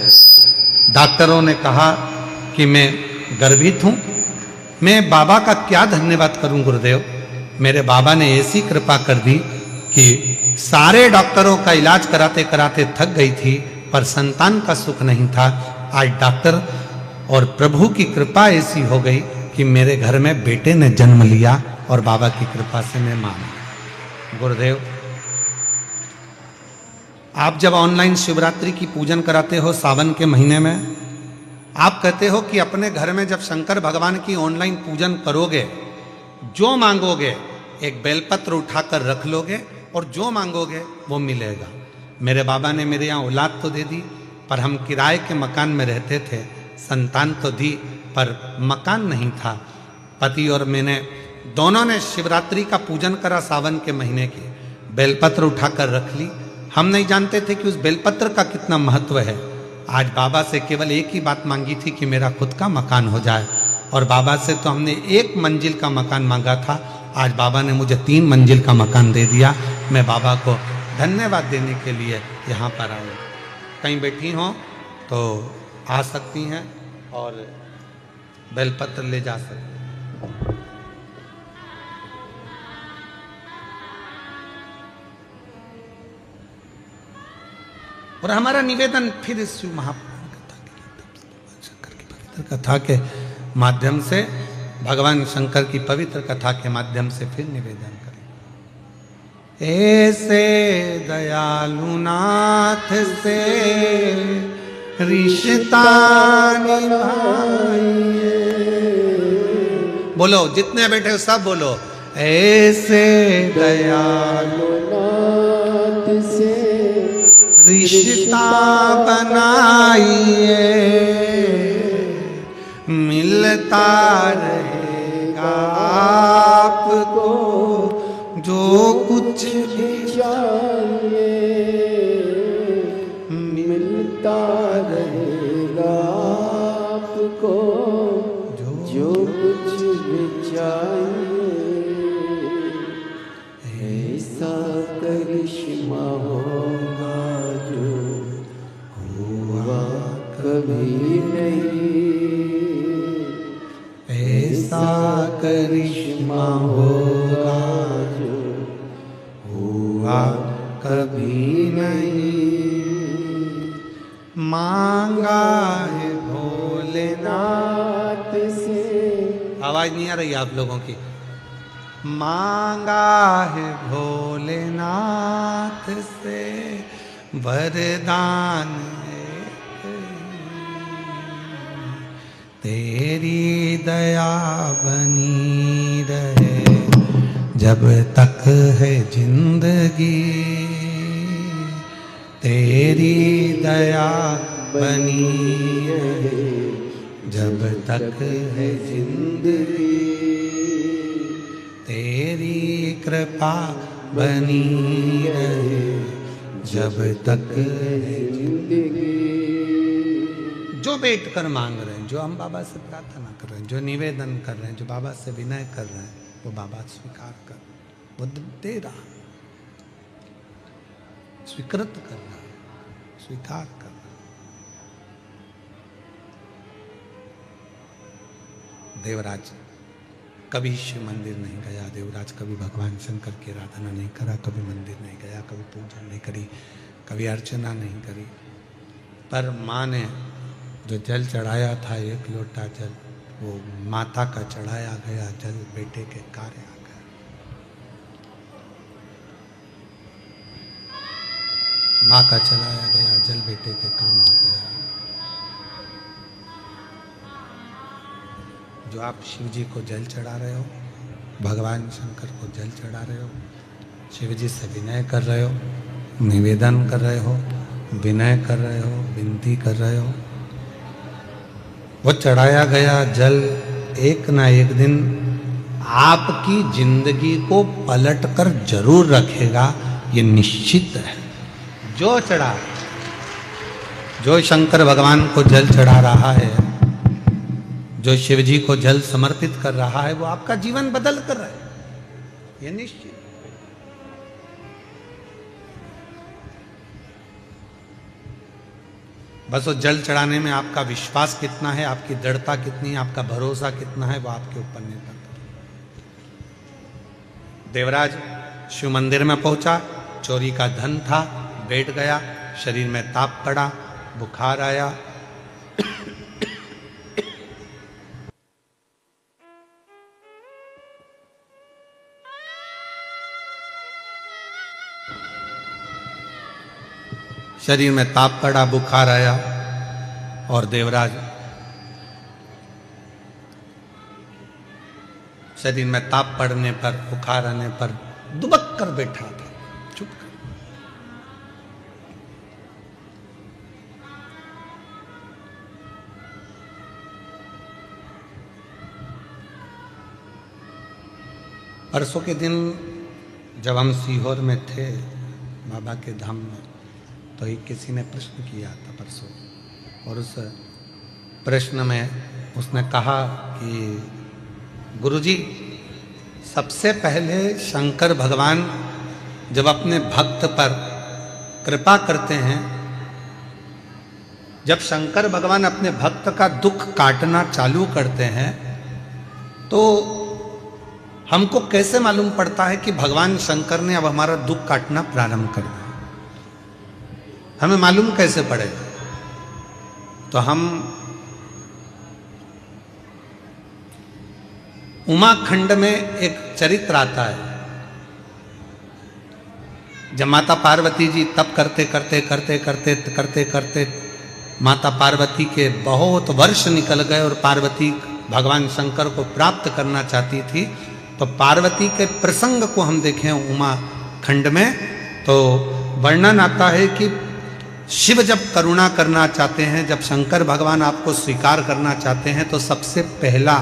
डॉक्टरों ने कहा कि मैं गर्भित हूँ। मैं बाबा का क्या धन्यवाद करूं गुरुदेव। मेरे बाबा ने ऐसी कृपा कर दी कि सारे डॉक्टरों का इलाज कराते कराते थक गई थी, पर संतान का सुख नहीं था। आज डॉक्टर और प्रभु की कृपा ऐसी हो गई कि मेरे घर में बेटे ने जन्म लिया और बाबा की कृपा से मैं मान गया। गुरुदेव, आप जब ऑनलाइन शिवरात्रि की पूजन कराते हो सावन के महीने में, आप कहते हो कि अपने घर में जब शंकर भगवान की ऑनलाइन पूजन करोगे, जो मांगोगे एक बेलपत्र उठाकर रख लोगे और जो मांगोगे वो मिलेगा। मेरे बाबा ने मेरे यहाँ औलाद तो दे दी, पर हम किराए के मकान में रहते थे। संतान तो दी पर मकान नहीं था। पति और मैंने दोनों ने शिवरात्रि का पूजन करा सावन के महीने की। बेलपत्र उठाकर रख ली। हम नहीं जानते थे कि उस बेलपत्र का कितना महत्व है। आज बाबा से केवल एक ही बात मांगी थी कि मेरा खुद का मकान हो जाए, और बाबा से तो हमने 1 मंजिल का मकान मांगा था। आज बाबा ने मुझे 3 मंजिल का मकान दे दिया। मैं बाबा को धन्यवाद देने के लिए यहाँ पर आया। कहीं बैठी हो तो आ सकती हैं और बेलपत्र ले जा सकती हैं। और हमारा निवेदन फिर इस शिव महापुराण कथा के माध्यम से, भगवान शंकर की पवित्र कथा के माध्यम से फिर निवेदन करें। ऐसे दयालु नाथ से रिश्ता निभाइए। बोलो, जितने बैठे हो सब बोलो, ऐसे दयालु नाथ से रिश्ता बनाइए, मिलता रहेगा आपको जो कुछ भी चाहिए मिलता रहेगा आपको, जो कुछ भी चाहिए। ऐसा करिश्मा होगा जो हुआ कभी नहीं, ऐसा करिश्मा होगा जो हुआ कभी नहीं। मांगा है भोलेनाथ नाथ से आवाज नहीं आ रही आप लोगों की। मांगा है भोलेनाथ से वरदान एक, तेरी दया बनी रहे जब तक है जिंदगी, तेरी दया बनी रहे जब तक है जिंदगी, तेरी कृपा बनी रहे जब तक है जिंदगी। जो बैठ कर मांग रहे हैं, जो हम बाबा से प्रार्थना कर रहे हैं, जो निवेदन कर रहे हैं, जो बाबा से विनय कर रहे हैं, वो बाबा स्वीकार कर, वो दे रहा, स्वीकृत कर रहा, स्वीकार कर रहा। देवराज कभी शिव मंदिर नहीं गया, देवराज कभी भगवान शंकर की आराधना नहीं करा, कभी मंदिर नहीं गया, कभी पूजा नहीं करी, कभी अर्चना नहीं करी। पर माँ ने जो जल चढ़ाया था, एक लोटा जल, वो माता का चढ़ाया गया जल बेटे के कार्य आ गया। माँ का चढ़ाया गया जल बेटे के काम आ गया। जो आप शिव जी को जल चढ़ा रहे हो, भगवान शंकर को जल चढ़ा रहे हो, शिव जी से विनय कर रहे हो, निवेदन कर रहे हो, विनय कर रहे हो, विनती कर रहे हो, वो चढ़ाया गया जल एक ना एक दिन आपकी जिंदगी को पलट कर जरूर रखेगा, ये निश्चित है। जो चढ़ा, जो शंकर भगवान को जल चढ़ा रहा है, जो शिव जी को जल समर्पित कर रहा है, वो आपका जीवन बदल कर रहा है, ये निश्चित। बस वो जल चढ़ाने में आपका विश्वास कितना है, आपकी दृढ़ता कितनी है, आपका भरोसा कितना है, वो आपके ऊपर निर्भर करता है। देवराज शिव मंदिर में पहुंचा, चोरी का धन था, बैठ गया, शरीर में ताप पड़ा, बुखार आया, शरीर में ताप पड़ा, बुखार आया, और देवराज शरीर में ताप पड़ने पर, बुखार आने पर दुबक कर बैठा था, चुप कर। परसों के दिन जब हम सीहोर में थे बाबा के धाम में, तो एक किसी ने प्रश्न किया था परसों, और उस प्रश्न में उसने कहा कि गुरुजी, सबसे पहले शंकर भगवान जब अपने भक्त पर कृपा करते हैं, जब शंकर भगवान अपने भक्त का दुख काटना चालू करते हैं, तो हमको कैसे मालूम पड़ता है कि भगवान शंकर ने अब हमारा दुख काटना प्रारंभ कर दिया? हमें मालूम कैसे पड़ेगा? तो हम उमाखंड में एक चरित्र आता है, जब माता पार्वती जी तप करते करते करते करते करते करते माता पार्वती के बहुत वर्ष निकल गए और पार्वती भगवान शंकर को प्राप्त करना चाहती थी, तो पार्वती के प्रसंग को हम देखें उमाखंड में, तो वर्णन आता है कि शिव जब करुणा करना चाहते हैं, जब शंकर भगवान आपको स्वीकार करना चाहते हैं, तो सबसे पहला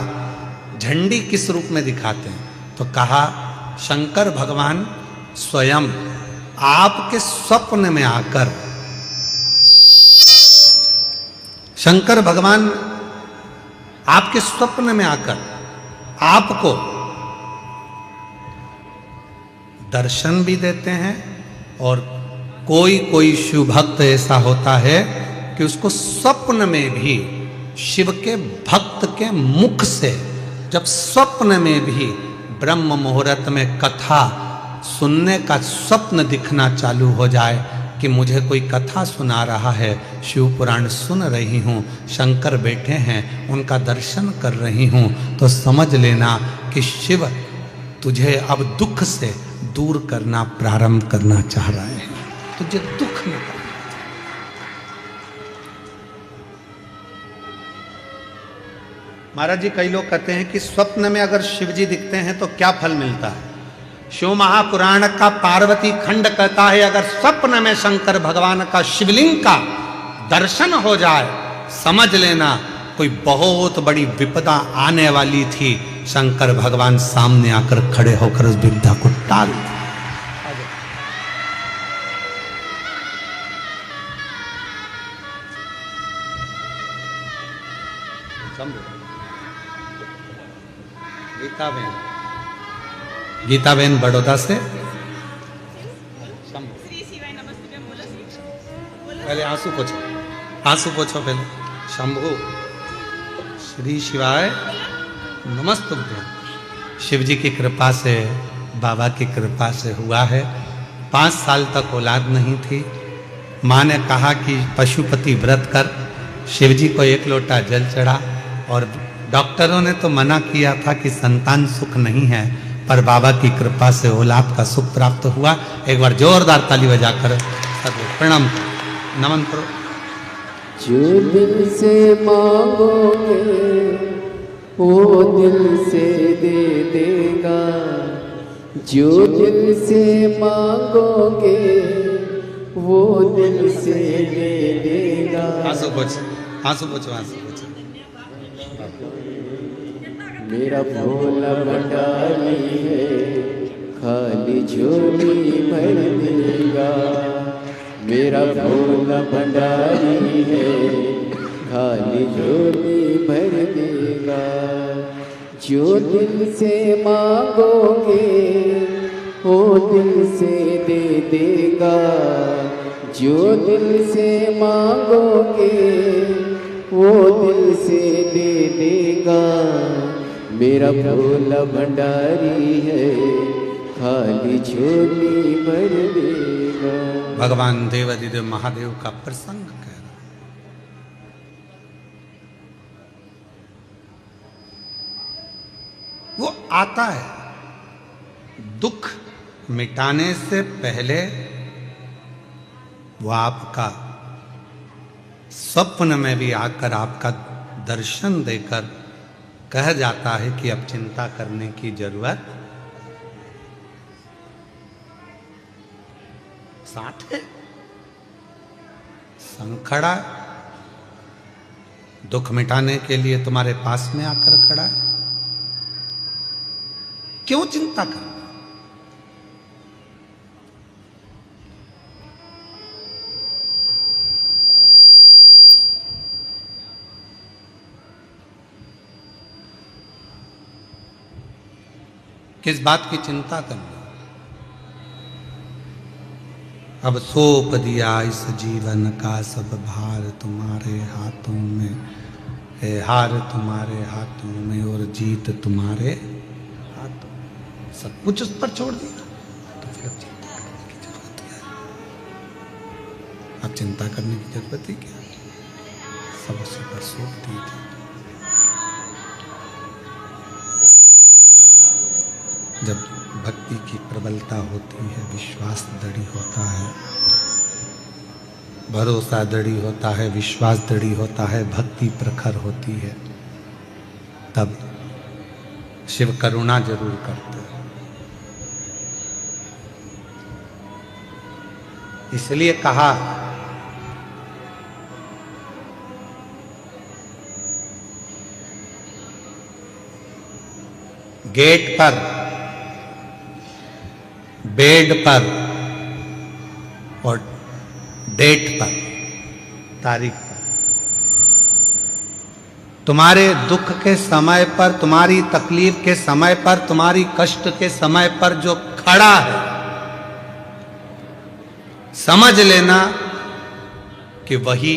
झंडी किस रूप में दिखाते हैं? तो कहा शंकर भगवान स्वयं आपके स्वप्न में आकर, शंकर भगवान आपके स्वप्न में आकर आपको दर्शन भी देते हैं, और कोई कोई शिव भक्त ऐसा होता है कि उसको स्वप्न में भी शिव के भक्त के मुख से, जब स्वप्न में भी ब्रह्म मुहूर्त में कथा सुनने का स्वप्न दिखना चालू हो जाए कि मुझे कोई कथा सुना रहा है, शिव पुराण सुन रही हूँ, शंकर बैठे हैं, उनका दर्शन कर रही हूँ, तो समझ लेना कि शिव तुझे अब दुख से दूर करना प्रारंभ करना चाह रहे हैं, तुझे दुख में करना। महाराज जी, कई लोग कहते हैं कि स्वप्न में अगर शिव जी दिखते हैं तो क्या फल मिलता है। शिव महापुराण का पार्वती खंड कहता है अगर स्वप्न में शंकर भगवान का शिवलिंग का दर्शन हो जाए, समझ लेना कोई बहुत बड़ी विपदा आने वाली थी, शंकर भगवान सामने आकर खड़े होकर उस विपदा को टाल। गीताबेन बड़ौदा से, पहले आंसू पोछो, आंसू पोछो पहले। शंभु श्री शिवाय नमस्तुभ्यं। शिव जी की कृपा से, बाबा की कृपा से हुआ है। 5 साल तक औलाद नहीं थी। माँ ने कहा कि पशुपति व्रत कर, शिव जी को 1 लोटा जल चढ़ा, और डॉक्टरों ने तो मना किया था कि संतान सुख नहीं है, पर बाबा की कृपा से औलाद का सुख प्राप्त हुआ। एक बार जोरदार ताली बजाकर प्रणाम नमन करो। जो दिल से मांगोगे वो दिल से दे देगा, जो दिल से मांगोगे वो दिल से दे देगा। आंसू पोछो, आंसू पोछो, आंसू पोछो। मेरा भोला भंडारी है, खाली झोली भर देगा। मेरा भोला भंडारी है, खाली झोली भर देगा। जो दिल से मांगोगे वो दिल से दे देगा, जो दिल से मांगोगे वो दिल से दे देगा। मेरा भोला भंडारी है, खाली झोली भर देगा। भगवान देवादिदेव महादेव का प्रसंग कह रहा। वो आता है, दुख मिटाने से पहले वो आपका स्वप्न में भी आकर आपका दर्शन देकर कह जाता है कि अब चिंता करने की जरूरत साथ है। संखड़ा दुख मिटाने के लिए तुम्हारे पास में आकर खड़ा है, क्यों चिंता करना। किस बात की चिंता करना। अब सौंप दिया इस जीवन का सब भार तुम्हारे हाथों में है, हार तुम्हारे हाथों में और जीत तुम्हारे हाथों में। सब कुछ उस पर छोड़ दिया तो फिर अब चिंता करने की जरूरत क्या है। अब चिंता करने की जरूरत ही क्या है, सब उसी पर सौंप दीजिए। जब भक्ति की प्रबलता होती है, विश्वास दृढ़ होता है, भरोसा दृढ़ होता है, विश्वास दृढ़ होता है, भक्ति प्रखर होती है, तब शिव करुणा जरूर करते हैं। इसलिए कहा गेट पर बेड पर और डेट पर, तारीख पर, तुम्हारे दुख के समय पर, तुम्हारी तकलीफ के समय पर, तुम्हारी कष्ट के समय पर जो खड़ा है, समझ लेना कि वही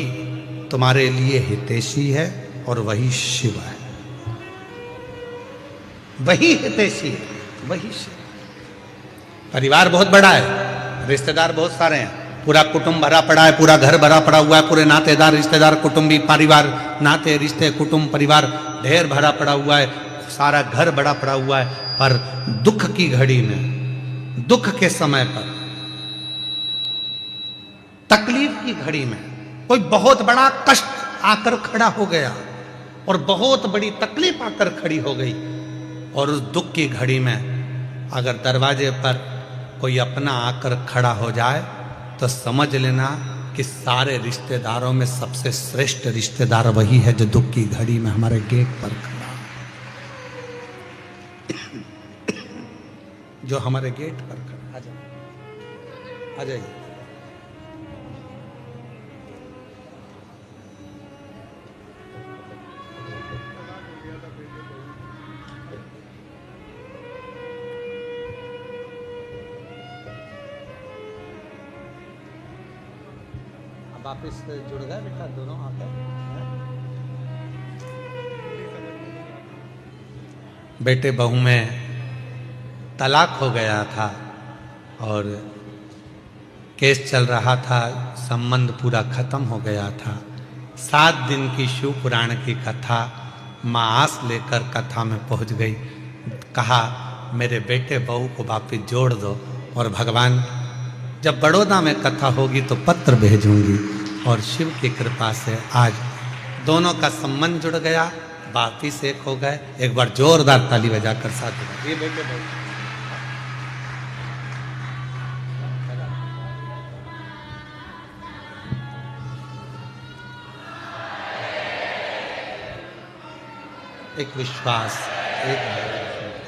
तुम्हारे लिए हितैषी है और वही शिव है। वही हितैषी है, वही शिव। परिवार बहुत बड़ा है, रिश्तेदार बहुत सारे हैं, पूरा कुटुंब भरा पड़ा है, पूरा घर भरा पड़ा हुआ है, पूरे नातेदार, रिश्तेदार, कुटुंबी, परिवार, नाते, रिश्ते, कुटुंब, परिवार ढेर भरा पड़ा हुआ है, सारा घर बड़ा पड़ा हुआ है। पर दुख की घड़ी में, दुख के समय पर, तकलीफ की घड़ी में कोई बहुत बड़ा कष्ट आकर खड़ा हो गया और बहुत बड़ी तकलीफ आकर खड़ी हो गई, और उस दुख की घड़ी में अगर दरवाजे पर कोई अपना आकर खड़ा हो जाए तो समझ लेना कि सारे रिश्तेदारों में सबसे श्रेष्ठ रिश्तेदार वही है जो दुख की घड़ी में हमारे गेट पर खड़ा है, जो हमारे गेट पर खड़ा। आ जाइए। वापिस जुड़ गए बेटा, दोनों आकर। बेटे बहू में तलाक हो गया था और केस चल रहा था, संबंध पूरा खत्म हो गया था। 7 दिन की शिव पुराण की कथा, माँ आस लेकर कथा में पहुंच गई। कहा मेरे बेटे बहू को वापिस जोड़ दो, और भगवान जब बड़ौदा में कथा होगी तो पत्र भेजूंगी, और शिव की कृपा से आज दोनों का संबंध जुड़ गया, वापिस एक हो गए। एक बार जोरदार ताली बजाकर साथ ये बेटे बहू। एक विश्वास,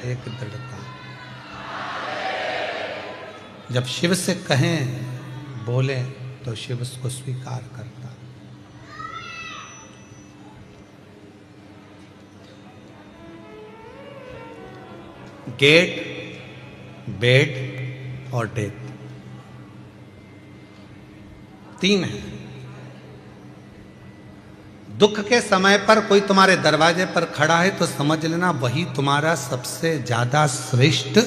एक दृढ़ता। जब शिव से कहें, बोले, तो शिव उसको स्वीकार करता। गेट, बेड और डेथ, 3 है। दुख के समय पर कोई तुम्हारे दरवाजे पर खड़ा है तो समझ लेना वही तुम्हारा सबसे ज्यादा श्रेष्ठ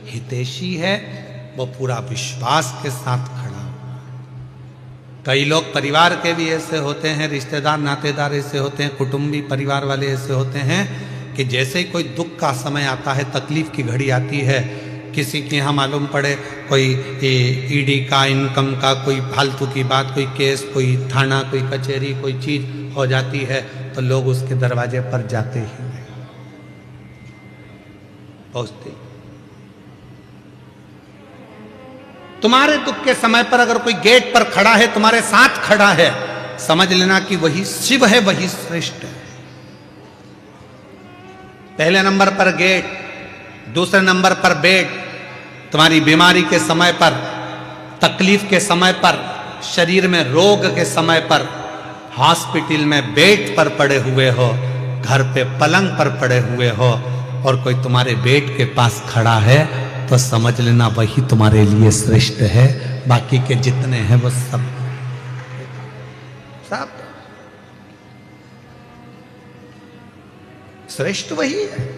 हितैषी है, वो पूरा विश्वास के साथ खड़ा। कई लोग परिवार के भी ऐसे होते हैं, रिश्तेदार नातेदार ऐसे होते हैं, कुटुंबी परिवार वाले ऐसे होते हैं कि जैसे ही कोई दुख का समय आता है, तकलीफ की घड़ी आती है, किसी के यहाँ मालूम पड़े कोई ईडी का, इनकम का कोई फालतू की बात, कोई केस, कोई थाना, कोई कचहरी, कोई चीज हो जाती है, तो लोग उसके दरवाजे पर जाते ही नहीं, पहुंचते। तुम्हारे दुख के समय पर अगर कोई गेट पर खड़ा है, तुम्हारे साथ खड़ा है, समझ लेना कि वही शिव है, वही श्रेष्ठ है। पहले नंबर पर गेट, दूसरे नंबर पर बेड। तुम्हारी बीमारी के समय पर, तकलीफ के समय पर, शरीर में रोग के समय पर, हॉस्पिटल में बेड पर पड़े हुए हो, घर पे पलंग पर पड़े हुए हो, और कोई तुम्हारे बेड के पास खड़ा है, तो समझ लेना वही तुम्हारे लिए श्रेष्ठ है। बाकी के जितने हैं वो सब श्रेष्ठ वही है।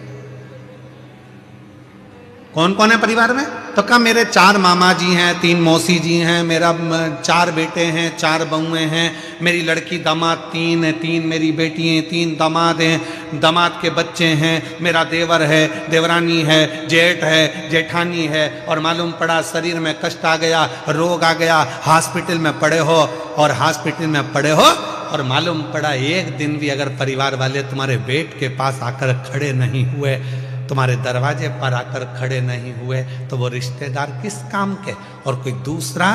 कौन कौन है परिवार में? तो कहा मेरे 4 मामा जी हैं, 3 मौसी जी हैं, मेरा 4 बेटे हैं, 4 बहुएं हैं, मेरी लड़की दामाद 3 है, 3 मेरी बेटी हैं, 3 दामाद हैं, दामाद के बच्चे हैं, मेरा देवर है, देवरानी है, जेठ है, जेठानी है, और मालूम पड़ा शरीर में कष्ट आ गया, रोग आ गया, हॉस्पिटल में पड़े हो, और हॉस्पिटल में पड़े हो, और मालूम पड़ा एक दिन भी अगर परिवार वाले तुम्हारे बेड के पास आकर खड़े नहीं हुए, तुम्हारे दरवाजे पर आकर खड़े नहीं हुए, तो वो रिश्तेदार किस काम के? और कोई दूसरा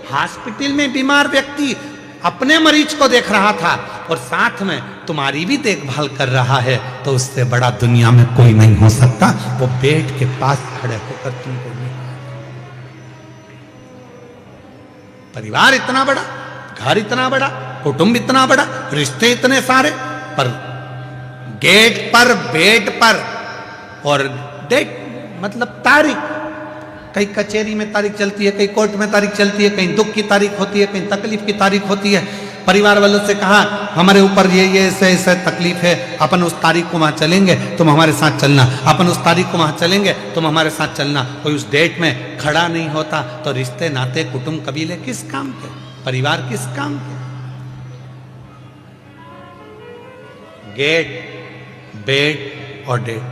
हॉस्पिटल में बीमार व्यक्ति अपने मरीज को देख रहा था, और साथ में तुम्हारी भी देखभाल कर रहा है, तो उससे बड़ा दुनिया में कोई नहीं हो सकता। वो बेड के पास खड़े होकर तुमको नहीं। परिवार इतना बड़ा, घर इतना बड़ा, कुटुंब इतना बड़ा, रिश्ते इतने सारे, पर गेट पर, बेड पर और डेट मतलब तारीख, कहीं कचहरी में तारीख चलती है, कहीं कोर्ट में तारीख चलती है, कहीं दुख की तारीख होती है, कहीं तकलीफ की तारीख होती है। परिवार वालों से कहा हमारे ऊपर ये ऐसे ऐसे तकलीफ है, अपन उस तारीख को वहां चलेंगे, तुम हमारे साथ चलना, अपन उस तारीख को वहां चलेंगे, तुम हमारे साथ चलना। कोई उस डेट में खड़ा नहीं होता तो रिश्ते नाते कुटुंब कबीले किस काम के, परिवार किस काम के। गेट, बेड और डेट,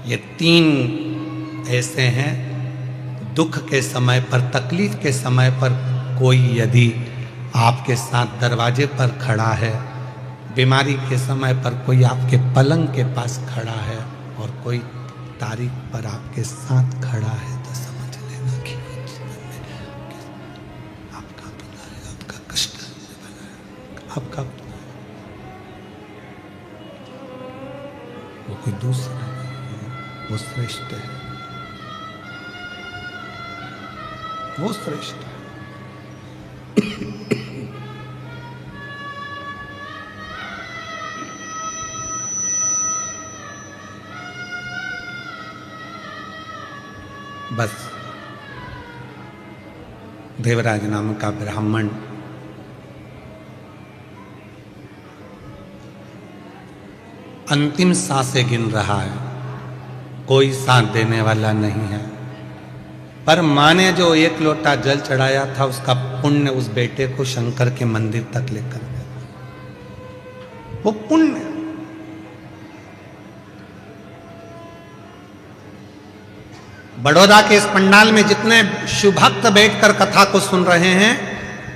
ये तीन ऐसे हैं। दुख के समय पर, तकलीफ के समय पर कोई यदि आपके साथ दरवाजे पर खड़ा है, बीमारी के समय पर कोई आपके पलंग के पास खड़ा है और कोई तारीख पर आपके साथ खड़ा है, तो समझ लेना कि वो जीवन में आपका अपना है, आपका कष्ट है, आपका वो कोई दूसरा नहीं है, वो श्रेष्ठ है, वो श्रेष्ठ है। बस देवराज नाम का ब्राह्मण अंतिम सांसें गिन रहा है, कोई साथ देने वाला नहीं है, पर माँ ने जो 1 लोटा जल चढ़ाया था उसका पुण्य उस बेटे को शंकर के मंदिर तक लेकर गया। वो पुण्य बड़ौदा के इस पंडाल में जितने शिव भक्त बैठकर कथा को सुन रहे हैं,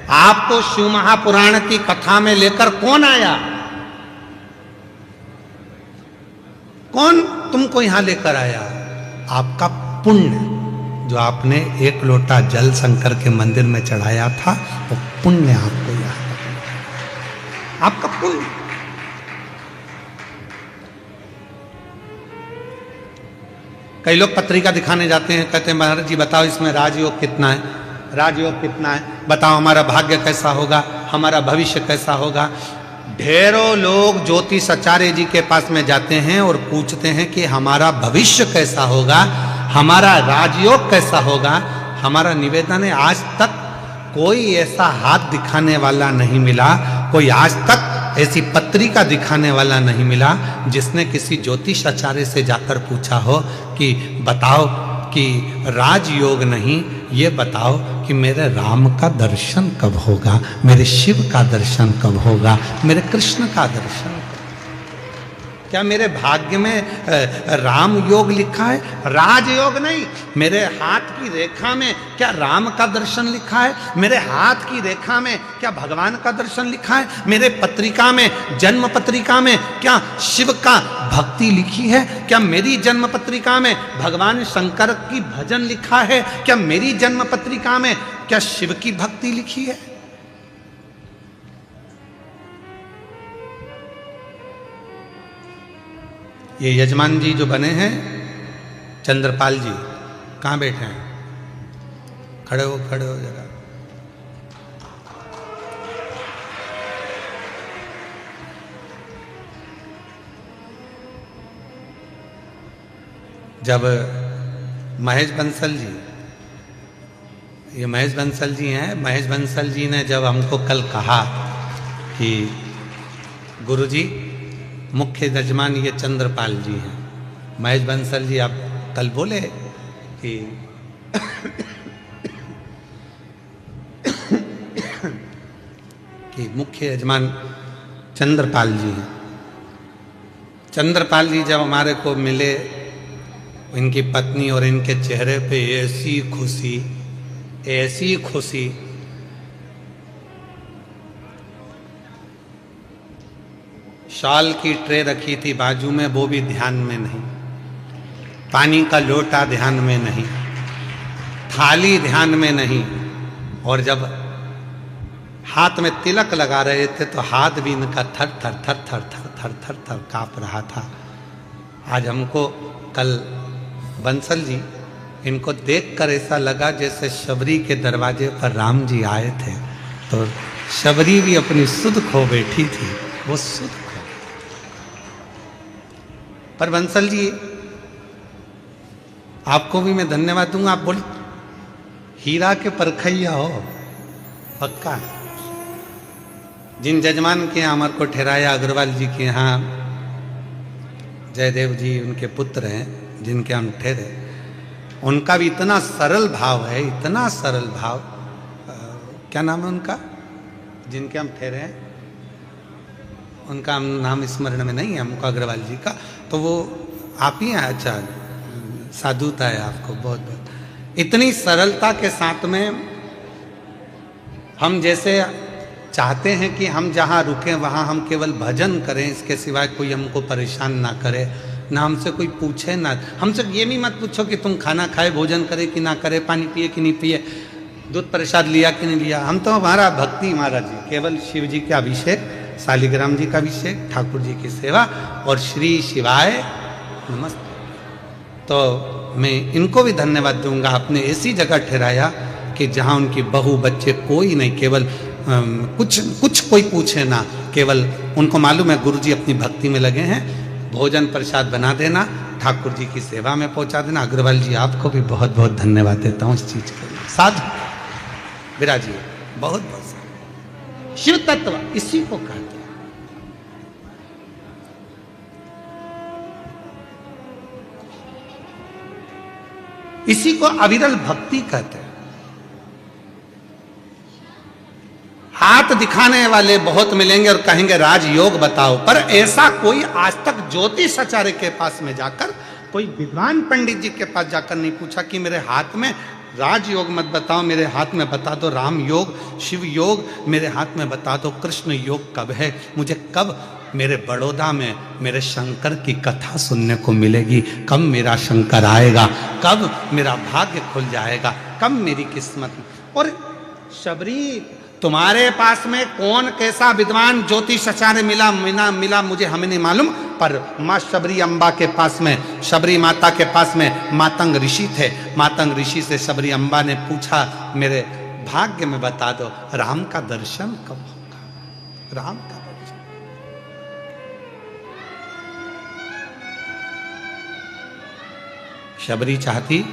आपको शिव महापुराण की कथा में लेकर कौन आया? कौन तुमको यहां लेकर आया? आपका पुण्य, जो आपने 1 लोटा जल शंकर के मंदिर में चढ़ाया था, वो पुण्य आपको यहां, आपका पुण्य। कई लोग पत्रिका दिखाने जाते हैं, कहते हैं महाराज जी बताओ इसमें राजयोग कितना है, राजयोग कितना है, बताओ हमारा भाग्य कैसा होगा, हमारा भविष्य कैसा होगा। ढेरों लोग ज्योतिषाचार्य जी के पास में जाते हैं और पूछते हैं कि हमारा भविष्य कैसा होगा, हमारा राजयोग कैसा होगा। हमारा निवेदन है, आज तक कोई ऐसा हाथ दिखाने वाला नहीं मिला, कोई आज तक ऐसी पत्रिका दिखाने वाला नहीं मिला जिसने किसी ज्योतिष आचार्य से जाकर पूछा हो कि बताओ कि राजयोग नहीं, ये बताओ कि मेरे राम का दर्शन कब होगा, मेरे शिव का दर्शन कब होगा, मेरे कृष्ण का दर्शन, क्या मेरे भाग्य में राम योग लिखा है, राजयोग नहीं। मेरे हाथ की रेखा में क्या राम का दर्शन लिखा है, मेरे हाथ की रेखा में क्या भगवान का दर्शन लिखा है, मेरे पत्रिका में, जन्म पत्रिका में क्या शिव का भक्ति लिखी है, क्या मेरी जन्म पत्रिका में भगवान शंकर की भजन लिखा है, क्या मेरी जन्म पत्रिका में क्या शिव की भक्ति लिखी है। ये यजमान जी जो बने हैं चंद्रपाल जी, कहाँ बैठे हैं? खड़े हो जरा। जब महेश बंसल जी, ये महेश बंसल जी हैं, महेश बंसल जी ने जब हमको कल कहा कि गुरुजी मुख्य यजमान ये चंद्रपाल जी हैं, महेश बंसल जी आप कल बोले कि कि मुख्य यजमान चंद्रपाल जी हैं। चंद्रपाल जी जब हमारे को मिले, इनकी पत्नी और इनके चेहरे पे ऐसी खुशी, ऐसी खुशी, शॉल की ट्रे रखी थी बाजू में, वो भी ध्यान में नहीं, पानी का लोटा ध्यान में नहीं, थाली ध्यान में नहीं, और जब हाथ में तिलक लगा रहे थे तो हाथ भी इनका थर थर थर थर थर थर थर थर काँप रहा था। आज हमको कल बंसल जी, इनको देखकर ऐसा लगा जैसे शबरी के दरवाजे पर राम जी आए थे, तो शबरी भी अपनी सुध खो बैठी थी, वो सुध खो। पर बंसल जी आपको भी मैं धन्यवाद दूंगा, आप बोल हीरा के परखैया हो पक्का। जिन जजमान के यहाँ अमर को ठहराया, अग्रवाल जी के यहाँ जयदेव जी उनके पुत्र हैं, जिनके हम ठहरे, उनका भी इतना सरल भाव है, इतना सरल भाव। क्या नाम है उनका जिनके हम ठहरे हैं? उनका नाम स्मरण में नहीं है हमको, अग्रवाल जी का। तो वो आप ही हैं? अच्छा, साधुता है आपको, बहुत बहुत। इतनी सरलता के साथ में हम जैसे चाहते हैं कि हम जहाँ रुकें वहाँ हम केवल भजन करें, इसके सिवाय कोई हमको परेशान ना करे, ना हमसे कोई पूछे, ना हमसे ये भी मत पूछो कि तुम खाना खाए, भोजन करे कि ना करे, पानी पिए कि नहीं पिए, दूध प्रसाद लिया कि नहीं लिया। हम तो हमारा भक्ति महाराज जी, केवल शिव जी का अभिषेक, शालिग्राम जी का अभिषेक, ठाकुर जी की सेवा और श्री शिवाय नमस्ते। तो मैं इनको भी धन्यवाद दूंगा, आपने ऐसी जगह ठहराया कि जहाँ उनकी बहू बच्चे कोई नहीं, केवल कुछ कोई पूछे ना, केवल उनको मालूम है गुरु जी अपनी भक्ति में लगे हैं, भोजन प्रसाद बना देना, ठाकुर जी की सेवा में पहुंचा देना। अग्रवाल जी आपको भी बहुत बहुत धन्यवाद देता हूँ इस चीज के लिए। साधु विराजिए, बहुत बहुत। शिव तत्व इसी को कहते हैं। इसी को अविरल भक्ति कहते हैं। हाथ दिखाने वाले बहुत मिलेंगे और कहेंगे राजयोग बताओ, पर ऐसा कोई आज तक ज्योतिष आचार्य के पास में जाकर, कोई विद्वान पंडित जी के पास जाकर नहीं पूछा कि मेरे हाथ में राजयोग मत बताओ, मेरे हाथ में बता दो राम योग, शिव योग, मेरे हाथ में बता दो कृष्ण योग कब है, मुझे कब मेरे बड़ौदा में मेरे शंकर की कथा सुनने को मिलेगी, कब मेरा शंकर आएगा, कब मेरा भाग्य खुल जाएगा, कब मेरी किस्मत। और शबरी तुम्हारे पास में कौन कैसा विद्वान ज्योतिष आचार्य मिला मुझे हमें नहीं मालूम, पर माँ शबरी अम्बा के पास में, शबरी माता के पास में मातंग ऋषि थे। मातंग ऋषि से शबरी अम्बा ने पूछा मेरे भाग्य में बता दो राम का दर्शन कब होगा, राम का दर्शन। शबरी चाहती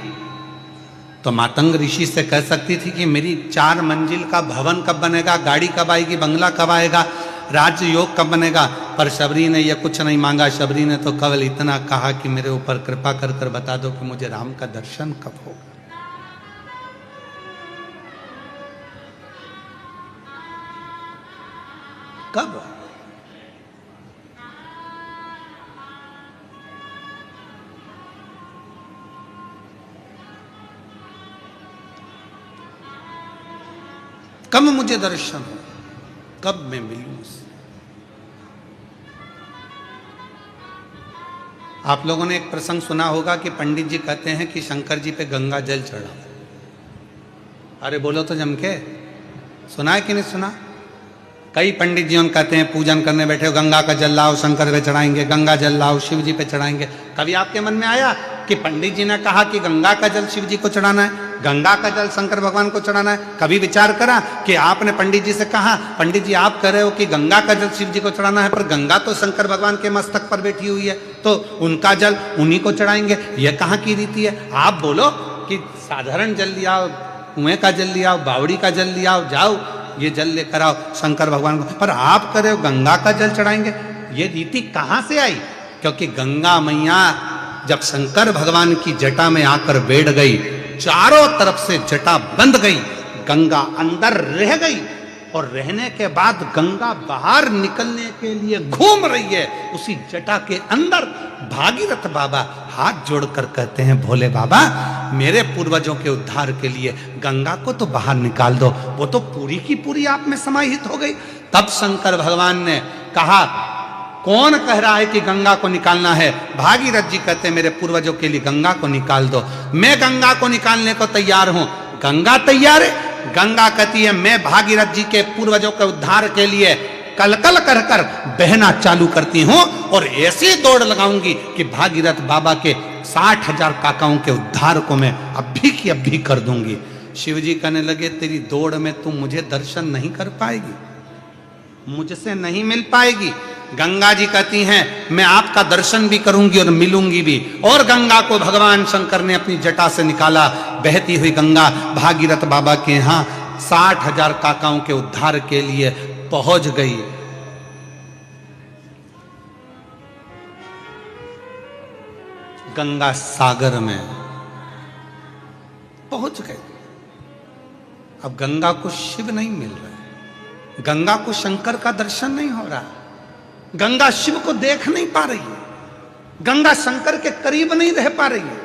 तो मातंग ऋषि से कह सकती थी कि मेरी 4 मंजिल का भवन कब बनेगा, गाड़ी कब आएगी, बंगला कब आएगा, राज्य योग कब बनेगा। पर शबरी ने यह कुछ नहीं मांगा। शबरी ने तो केवल इतना कहा कि मेरे ऊपर कृपा कर कर बता दो कि मुझे राम का दर्शन कब होगा। कब? कब मुझे दर्शन हो, कब मैं मिलूं उससे। आप लोगों ने एक प्रसंग सुना होगा कि पंडित जी कहते हैं कि शंकर जी पे गंगा जल चढ़ा। अरे बोलो तो जम के, सुना है कि नहीं सुना? कई पंडित जी हम कहते हैं पूजन करने बैठे हो, गंगा का जल लाओ शंकर पे चढ़ाएंगे, गंगा जल लाओ शिव जी पे चढ़ाएंगे। कभी आपके मन में आया कि पंडित जी ने कहा कि गंगा का जल शिव जी को चढ़ाना है, गंगा का जल शंकर भगवान को चढ़ाना है? कभी विचार करा कि आपने पंडित जी से कहा पंडित जी आप कह रहे हो कि गंगा का जल शिव जी को चढ़ाना है, पर गंगा तो शंकर भगवान के मस्तक पर बैठी हुई है, तो उनका जल उन्हीं को चढ़ाएंगे, यह कहाँ की रीति है? आप बोलो कि साधारण जल लिया, कुएं का जल लिया, बावड़ी का जल लिया, जाओ ये जल लेकर आओ शंकर भगवान को, पर आप कह रहे हो गंगा का जल चढ़ाएंगे। ये रीति कहाँ से आई? क्योंकि गंगा मैया जब शंकर भगवान की जटा में आकर बैठ गई, चारों तरफ से जटा बंद गई, गंगा अंदर रह गई, और रहने के बाद गंगा बाहर निकलने के लिए घूम रही है उसी जटा के अंदर। भागीरथ बाबा हाथ जोड़कर कहते हैं भोले बाबा मेरे पूर्वजों के उद्धार के लिए गंगा को तो बाहर निकाल दो, वो तो पूरी की पूरी आप में समाहित हो गई। तब शंकर भगवान ने कहा कौन कह रहा है कि गंगा को निकालना है? भागीरथ जी कहते हैं मेरे पूर्वजों के लिए गंगा को निकाल दो, मैं गंगा को निकालने को तैयार हूं। गंगा तैयार है, गंगा कहती है मैं भागीरथ जी के पूर्वजों के उद्धार के लिए कलकल कर कर बहना चालू करती हूं और ऐसी दौड़ लगाऊंगी कि भागीरथ बाबा के 60,000 काकाओं के उद्धार को मैं अभी की अभी कर दूंगी। शिवजी कहने लगे तेरी दौड़ में तू मुझे दर्शन नहीं कर पाएगी, मुझसे नहीं मिल पाएगी। गंगा जी कहती हैं मैं आपका दर्शन भी करूंगी और मिलूंगी भी। और गंगा को भगवान शंकर ने अपनी जटा से निकाला। बहती हुई गंगा भागीरथ बाबा के यहां 60,000 काकाओं के उद्धार के लिए पहुंच गई। गंगा सागर में पहुंच गए। अब गंगा को शिव नहीं मिल रहा, गंगा को शंकर का दर्शन नहीं हो रहा, गंगा शिव को देख नहीं पा रही है, गंगा शंकर के करीब नहीं रह पा रही है,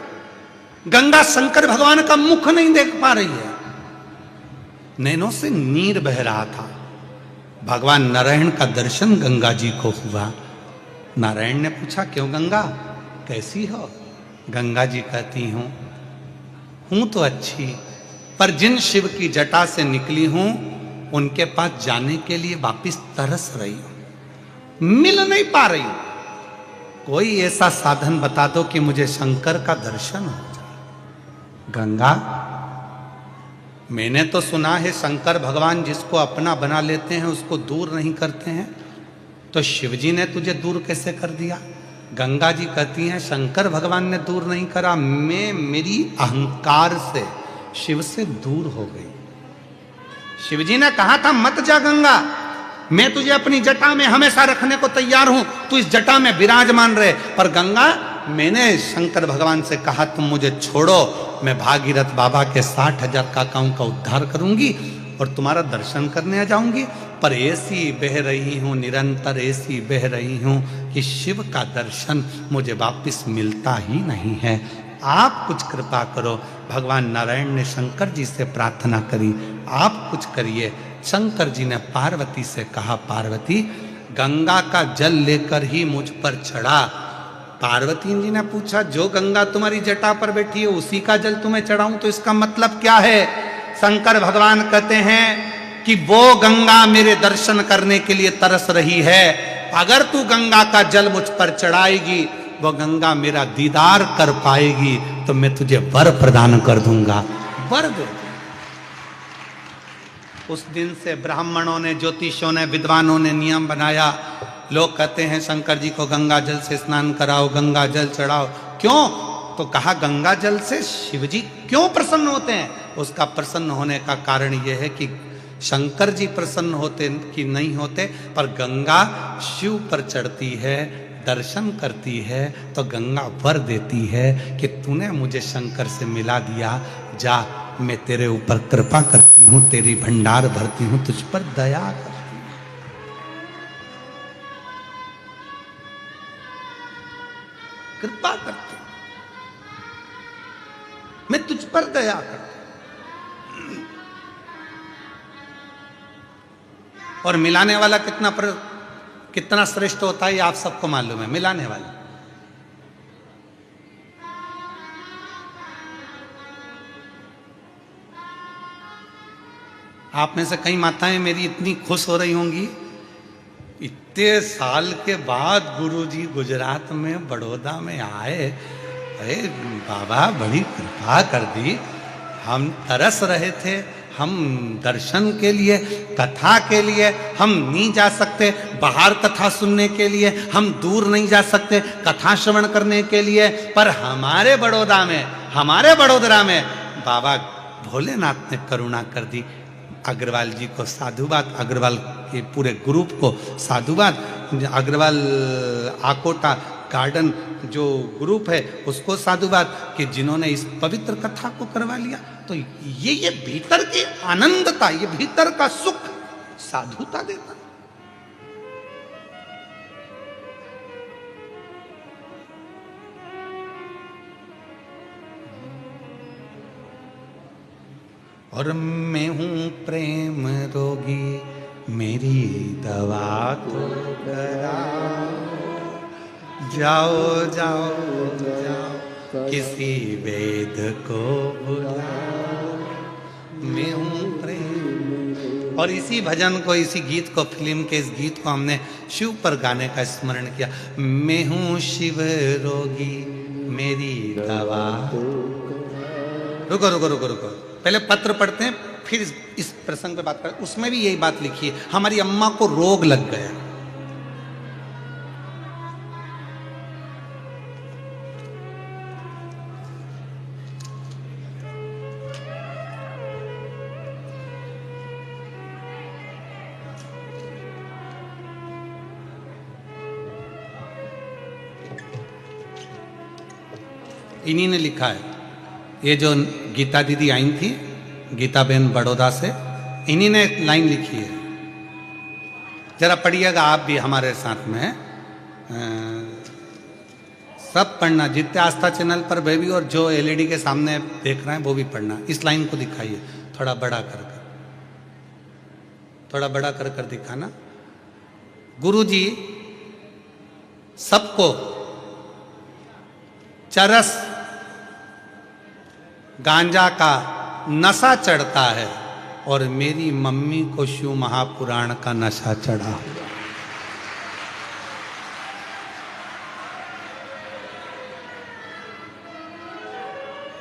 गंगा शंकर भगवान का मुख नहीं देख पा रही है। नैनों से नीर बह रहा था। भगवान नारायण का दर्शन गंगा जी को हुआ। नारायण ने पूछा क्यों गंगा कैसी हो? गंगा जी कहती हूं तो अच्छी, पर जिन शिव की जटा से निकली हूं उनके पास जाने के लिए वापिस तरस रही हूं, मिल नहीं पा रही हूं। कोई ऐसा साधन बता दो कि मुझे शंकर का दर्शन हो जाए। गंगा मैंने तो सुना है शंकर भगवान जिसको अपना बना लेते हैं उसको दूर नहीं करते हैं, तो शिवजी ने तुझे दूर कैसे कर दिया? गंगा जी कहती हैं शंकर भगवान ने दूर नहीं करा, मैं मेरी अहंकार से शिव से दूर हो गई। शिवजी ने कहा था मत जा गंगा, मैं तुझे अपनी जटा में हमेशा रखने को तैयार हूं, तू इस जटा में विराजमान रहे। पर गंगा मैंने शंकर भगवान से कहा तुम मुझे छोड़ो, मैं भागीरथ बाबा के 60,000 काकाओं का उद्धार करूंगी और तुम्हारा दर्शन करने आ जाऊंगी। पर ऐसी बह रही हूं, निरंतर ऐसी बह रही हूं कि शिव का दर्शन मुझे वापिस मिलता ही नहीं है। आप कुछ कृपा करो। भगवान नारायण ने शंकर जी से प्रार्थना करी, आप कुछ करिए। शंकर जी ने पार्वती से कहा पार्वती गंगा का जल लेकर ही मुझ पर चढ़ा। पार्वती जी ने पूछा जो गंगा तुम्हारी जटा पर बैठी है उसी का जल तुम्हें चढ़ाऊं तो इसका मतलब क्या है? शंकर भगवान कहते हैं कि वो गंगा मेरे दर्शन करने के लिए तरस रही है। अगर तू गंगा का जल मुझ पर चढ़ाएगी वो गंगा मेरा दीदार कर पाएगी तो मैं तुझे वर प्रदान कर दूंगा। वर दे। उस दिन से ब्राह्मणों ने, ज्योतिषों ने, विद्वानों ने नियम बनाया। लोग कहते हैं शंकर जी को गंगा जल से स्नान कराओ, गंगा जल चढ़ाओ। क्यों? तो कहा गंगा जल से शिव जी क्यों प्रसन्न होते हैं? उसका प्रसन्न होने का कारण यह है कि शंकर जी प्रसन्न होते कि नहीं होते, पर गंगा शिव पर चढ़ती है, दर्शन करती है तो गंगा वर देती है कि तूने मुझे शंकर से मिला दिया, जा मैं तेरे ऊपर कृपा करती हूं, तेरी भंडार भरती हूं, तुझ पर दया करती हूं। कृपा करती हूं, मैं तुझ पर दया करती हूं। और मिलाने वाला कितना श्रेष्ठ होता है ये आप सबको मालूम है। मिलाने वाला आप में से कई माताएं मेरी इतनी खुश हो रही होंगी, इतने साल के बाद गुरुजी गुजरात में बड़ौदा में आए, अरे बाबा बड़ी कृपा कर दी। हम तरस रहे थे, हम दर्शन के लिए, कथा के लिए हम नहीं जा सकते, बाहर कथा सुनने के लिए हम दूर नहीं जा सकते, कथा श्रवण करने के लिए, पर हमारे बड़ोदरा में बाबा भोलेनाथ ने करुणा कर दी। अग्रवाल जी को साधुवाद, अग्रवाल के पूरे ग्रुप को साधुवाद, अग्रवाल आकोटा गार्डन जो ग्रुप है उसको साधुवाद कि जिन्होंने इस पवित्र कथा को करवा लिया। तो ये भीतर की आनंदता, ये भीतर का सुख साधुता देता। और मैं हूं प्रेम रोगी, मेरी दवा तो कराओ, जाओ जाओ जाओ किसी वेद को बुलाओ। मैं हूं प्रेम और इसी भजन को, इसी गीत को, फिल्म के इस गीत को हमने शिव पर गाने का स्मरण किया। मैं हूँ शिव रोगी मेरी दवा। रुको रुको रुको रुको, पहले पत्र पढ़ते हैं, फिर इस प्रसंग पे बात करते। उसमें भी यही बात लिखी है, हमारी अम्मा को रोग लग गया। इन्हीं ने लिखा है, ये जो गीता दीदी आई थी, गीता बहन बड़ौदा से, इन्हीं ने एक लाइन लिखी है, जरा पढ़िएगा आप भी हमारे साथ में। सब पढ़ना, जितने आस्था चैनल पर भी और जो एलईडी के सामने देख रहे हैं वो भी पढ़ना। इस लाइन को दिखाइए थोड़ा बड़ा कर कर, थोड़ा बड़ा कर कर दिखाना। गुरुजी सबको चरस गांजा का नशा चढ़ता है और मेरी मम्मी को शिव महापुराण का नशा चढ़ा।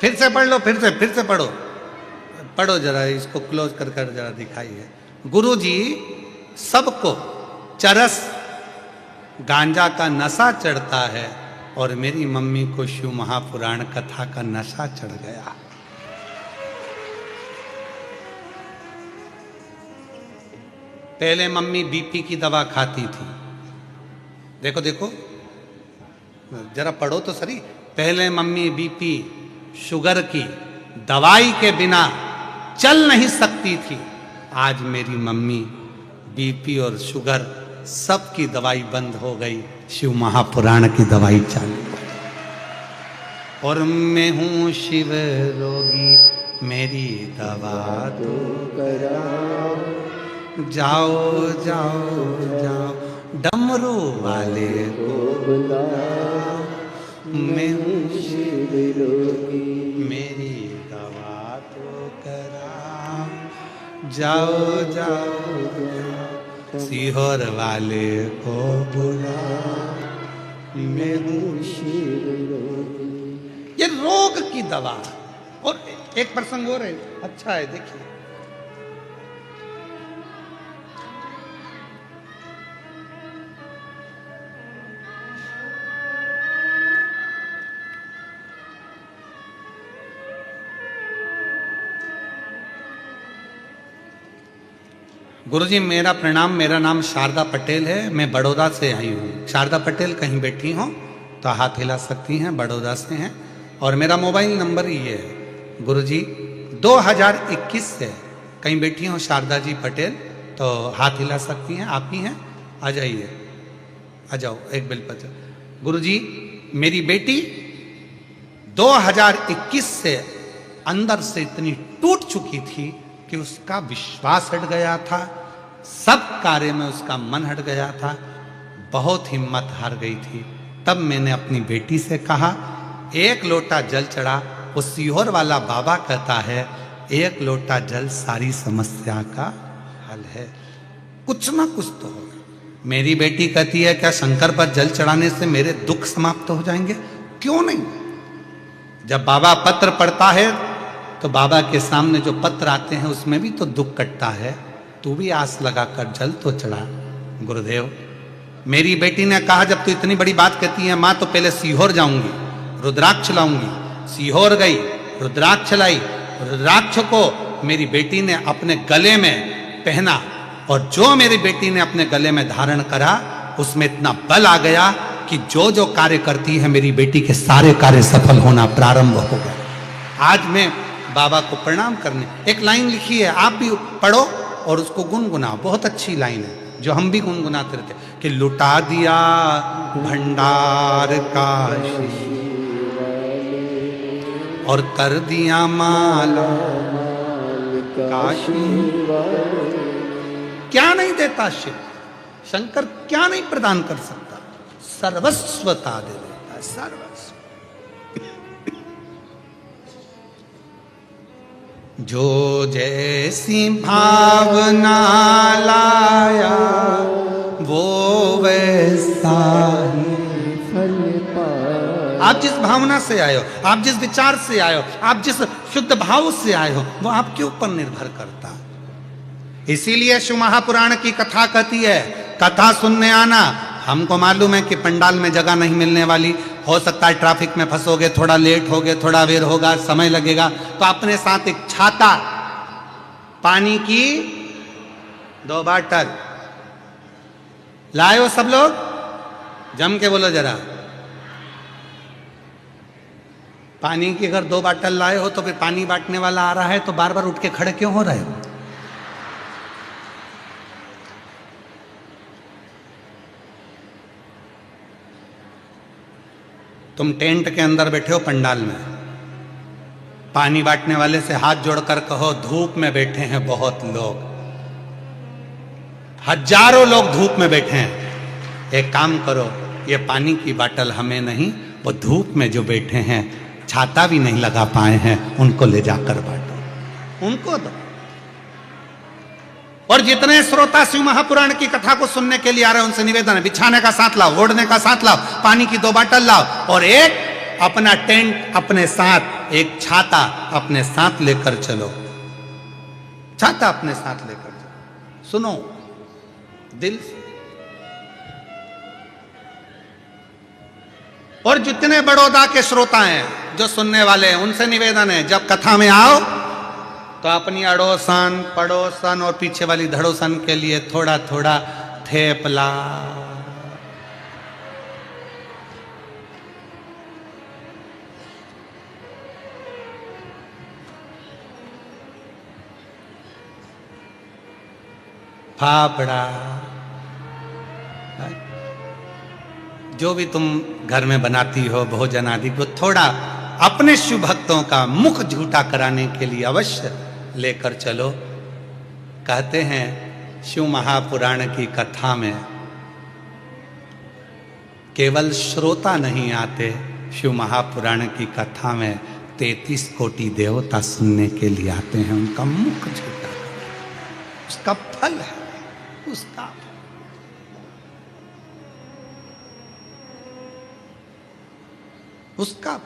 फिर से पढ़ लो, फिर से पढ़ो, पढ़ो जरा, इसको क्लोज कर कर जरा दिखाइए। गुरुजी सबको चरस गांजा का नशा चढ़ता है और मेरी मम्मी को शिव महापुराण कथा का नशा चढ़ गया। पहले मम्मी बीपी की दवा खाती थी, देखो देखो जरा पढ़ो तो सही। पहले मम्मी बीपी शुगर की दवाई के बिना चल नहीं सकती थी, आज मेरी मम्मी बीपी और शुगर सबकी दवाई बंद हो गई, शिव महापुराण की दवाई चालू। और मैं हूँ शिव रोगी मेरी दवा दो करा, जाओ जाओ जाओ डमरू वाले को बुला, मैं हूँ शिव रोगी मेरी दवा तो करा, जाओ जाओ जाओ सीहोर वाले को बुला, मैं हूँ शिव रोगी। ये रोग की दवा। और एक प्रसंग और है, अच्छा है, देखिए। गुरुजी मेरा प्रणाम, मेरा नाम शारदा पटेल है, मैं बड़ौदा से आई हूँ। शारदा पटेल कहीं बैठी हो तो हाथ हिला सकती हैं, बड़ौदा से हैं। और मेरा मोबाइल नंबर ये है गुरुजी 2021 से, कहीं बैठी हो शारदा जी पटेल तो हाथ हिला सकती हैं, आप ही हैं, आ जाइए, आ जाओ एक बेलपत्र। गुरुजी मेरी बेटी 2021 से अंदर से इतनी टूट चुकी थी कि उसका विश्वास हट गया था, सब कार्य में उसका मन हट गया था, बहुत हिम्मत हार गई थी। तब मैंने अपनी बेटी से कहा, एक लोटा जल चढ़ा। वो सीहोर वाला बाबा कहता है एक लोटा जल सारी समस्या का हल है, कुछ ना कुछ तो होगा। मेरी बेटी कहती है क्या शंकर पर जल चढ़ाने से मेरे दुख समाप्त हो जाएंगे? क्यों नहीं। जब बाबा पत्र पढ़ता है तो बाबा के सामने जो पत्र आते हैं उसमें भी तो दुख कटता है। तू भी आस लगाकर जल तो चढ़ा गुरुदेव। मेरी बेटी ने कहा जब तू इतनी बड़ी बात कहती है माँ तो पहले सीहोर जाऊंगी, रुद्राक्ष लाऊंगी। सीहोर गई, रुद्राक्ष लाई। रुद्राक्ष को मेरी बेटी ने अपने गले में पहना और जो मेरी बेटी ने अपने गले में धारण करा उसमें इतना बल आ गया कि जो जो कार्य करती है मेरी बेटी के सारे कार्य सफल होना प्रारंभ हो गए। आज मैं बाबा को प्रणाम करने, एक लाइन लिखी है, आप भी पढ़ो और उसको गुनगुनाओ, बहुत अच्छी लाइन है जो हम भी गुनगुनाते रहते कि लुटा दिया भंडार काशी और कर दिया माला काशी। क्या नहीं देता शिव, शंकर क्या नहीं प्रदान कर सकता? सर्वस्वता दे देता है, सर्वस्व। जो जैसी भावना लाया वो वैसा ही फल पाए। आप जिस भावना से आए हो, आप जिस विचार से आए हो, आप जिस शुद्ध भाव से आए हो, वो आपके ऊपर निर्भर करता। इसीलिए शिव महापुराण की कथा कहती है, कथा सुनने आना। हमको मालूम है कि पंडाल में जगह नहीं मिलने वाली, हो सकता है ट्रैफिक में फंसोगे, थोड़ा लेट होगे, थोड़ा देर होगा, समय लगेगा, तो अपने साथ एक छाता, पानी की 2 बाटल लाए हो सब लोग? जम के बोलो जरा। पानी की अगर 2 बाटल लाए हो तो फिर पानी बांटने वाला आ रहा है तो बार बार उठ के खड़े क्यों हो रहे हो? तुम टेंट के अंदर बैठे हो पंडाल में, पानी बांटने वाले से हाथ जोड़कर कहो, धूप में बैठे हैं बहुत लोग, हजारों लोग धूप में बैठे हैं, एक काम करो, ये पानी की बाटल हमें नहीं, वो धूप में जो बैठे हैं, छाता भी नहीं लगा पाए हैं, उनको ले जाकर बांटो, उनको दो। और जितने श्रोता शिव महापुराण की कथा को सुनने के लिए आ रहे हैं, उनसे निवेदन है, बिछाने का साथ लाओ, ओढ़ने का साथ लाओ, पानी की 2 बाटल लाओ, और एक अपना टेंट अपने साथ, एक छाता अपने साथ लेकर चलो, छाता अपने साथ लेकर चलो। सुनो दिल से। और जितने बड़ौदा के श्रोता हैं, जो सुनने वाले हैं, उनसे निवेदन है, जब कथा में आओ तो अपनी अड़ोसन, पड़ोसन और पीछे वाली धड़ोसन के लिए थोड़ा थोड़ा थेपला, फाफड़ा, जो भी तुम घर में बनाती हो भोजन आदि को, थोड़ा अपने शिव भक्तों का मुख झूठा कराने के लिए अवश्य लेकर चलो। कहते हैं शिव महापुराण की कथा में केवल श्रोता नहीं आते, शिव महापुराण की कथा में 33 कोटि देवता सुनने के लिए आते हैं। उनका मुख झूठा, उसका फल है, उसका उसका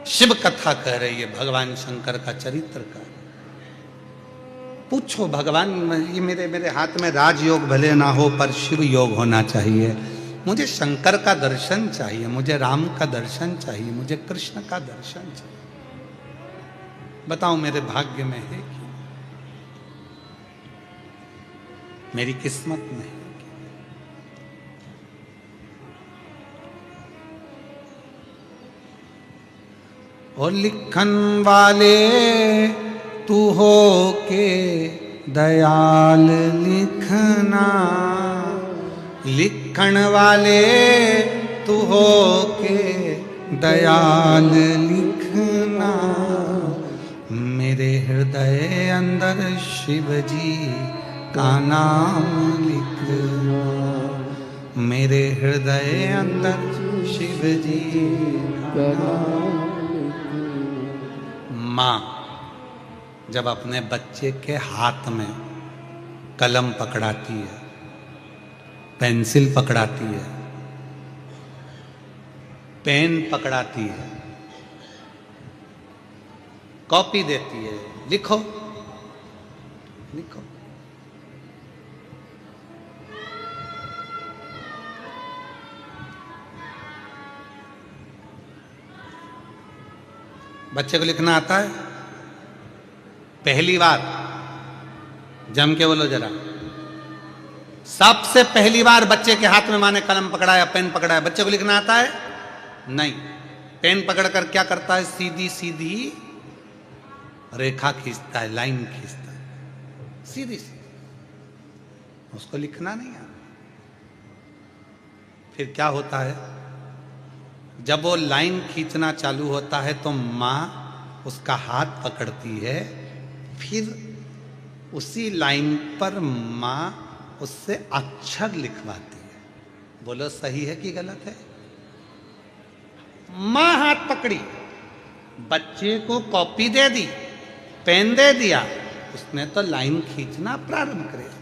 शिव कथा कह रही है भगवान शंकर का चरित्र का। पूछो भगवान, ये मेरे हाथ में राजयोग भले ना हो पर शिव योग होना चाहिए, मुझे शंकर का दर्शन चाहिए, मुझे राम का दर्शन चाहिए, मुझे कृष्ण का दर्शन चाहिए। बताओ मेरे भाग्य में है कि मेरी किस्मत में है? और लिखन वाले तू हो के दयाल लिखना, लिखन वाले तू हो के दयाल लिखना, मेरे हृदय अंदर शिव जी का नाम लिखना, मेरे हृदय अंदर शिव जी का नाम। माँ जब अपने बच्चे के हाथ में कलम पकड़ाती है, पेंसिल पकड़ाती है, पेन पकड़ाती है, कॉपी देती है, लिखो लिखो, बच्चे को लिखना आता है? पहली बार जम के बोलो जरा, सबसे पहली बार बच्चे के हाथ में माँ ने कलम पकड़ाया, पेन पकड़ाया, बच्चे को लिखना आता है? नहीं। पेन पकड़कर क्या करता है? सीधी सीधी रेखा खींचता है, लाइन खींचता है, सीधी सीधी, उसको लिखना नहीं आता। फिर क्या होता है? जब वो लाइन खींचना चालू होता है तो माँ उसका हाथ पकड़ती है, फिर उसी लाइन पर माँ उससे अक्षर लिखवाती है। बोलो सही है कि गलत है? मां हाथ पकड़ी, बच्चे को कॉपी दे दी, पेन दे दिया, उसने तो लाइन खींचना प्रारंभ कर दिया।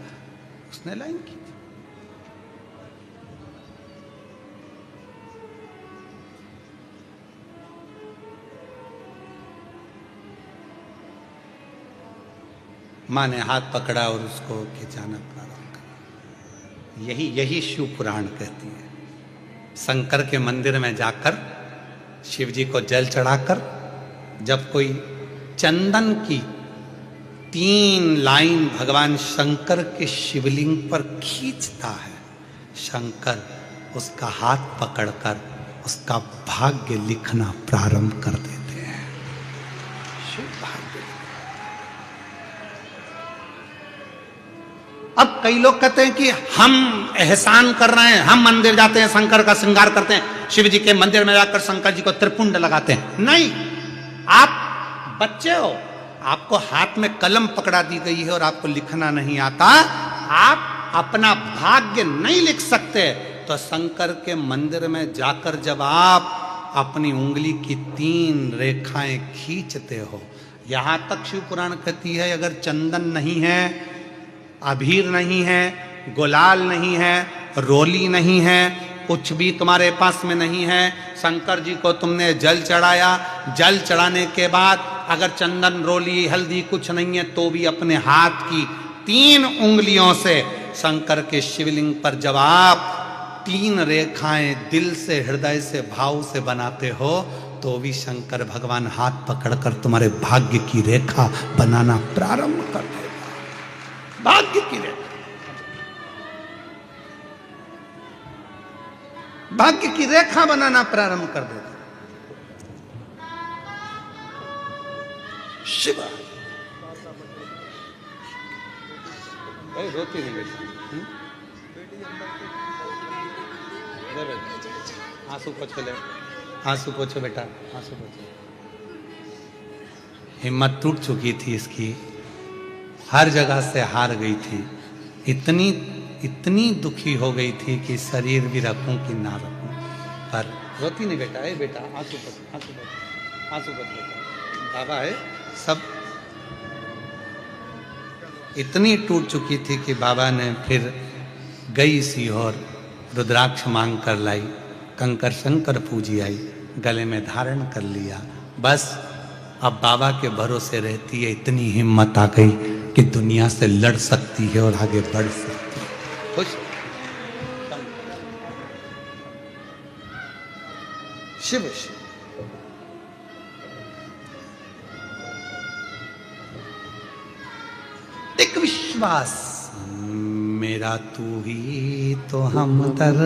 उसने लाइन खींची। मां ने हाथ पकड़ा और उसको खिंचाना प्रारंभ कर। यही शिव पुराण कहती है। शंकर के मंदिर में जाकर शिव जी को जल चढ़ाकर जब कोई चंदन की 3 लाइन भगवान शंकर के शिवलिंग पर खींचता है, शंकर उसका हाथ पकड़कर उसका भाग्य लिखना प्रारंभ कर देते हैं। शिव भाग्य। अब कई लोग कहते हैं कि हम एहसान कर रहे हैं, हम मंदिर जाते हैं, शंकर का श्रृंगार करते हैं, शिव जी के मंदिर में जाकर शंकर जी को त्रिपुंड लगाते हैं। नहीं, आप बच्चे हो, आपको हाथ में कलम पकड़ा दी गई है और आपको लिखना नहीं आता, आप अपना भाग्य नहीं लिख सकते, तो शंकर के मंदिर में जाकर जब आप अपनी उंगली की 3 रेखाएं खींचते हो, यहां तक शिव पुराण कहती है अगर चंदन नहीं है, अबीर नहीं है, गुलाल नहीं है, रोली नहीं है, कुछ भी तुम्हारे पास में नहीं है, शंकर जी को तुमने जल चढ़ाया, जल चढ़ाने के बाद अगर चंदन रोली हल्दी कुछ नहीं है तो भी अपने हाथ की 3 उंगलियों से शंकर के शिवलिंग पर जब आप 3 रेखाएं दिल से, हृदय से, भाव से बनाते हो तो भी शंकर भगवान हाथ पकड़कर तुम्हारे भाग्य की रेखा बनाना प्रारंभ कर देगा। भाग्य की रेखा, भाग्य की रेखा बनाना प्रारंभ कर देगा। शिव रोती नहीं बेटी, आंसू पोछो, ले आंसू पोछो बेटा, आंसू पोछो। हिम्मत टूट चुकी थी इसकी, हर जगह से हार गई थी, इतनी दुखी हो गई थी कि शरीर भी रखूं कि ना रखूं, पर रोती नहीं बेटा। ए बेटा आंसू पोछो, आंसू पोछो, आंसू पोछो बेटा, बाबा है सब। इतनी टूट चुकी थी कि बाबा ने फिर गई सी और रुद्राक्ष मांग कर लाई, कंकर शंकर पूजी आई, गले में धारण कर लिया। बस अब बाबा के भरोसे रहती है, इतनी हिम्मत आ गई कि दुनिया से लड़ सकती है और आगे बढ़ सकती है। खुश शिव शिव। एक विश्वास, मेरा तू ही तो हमदर्द,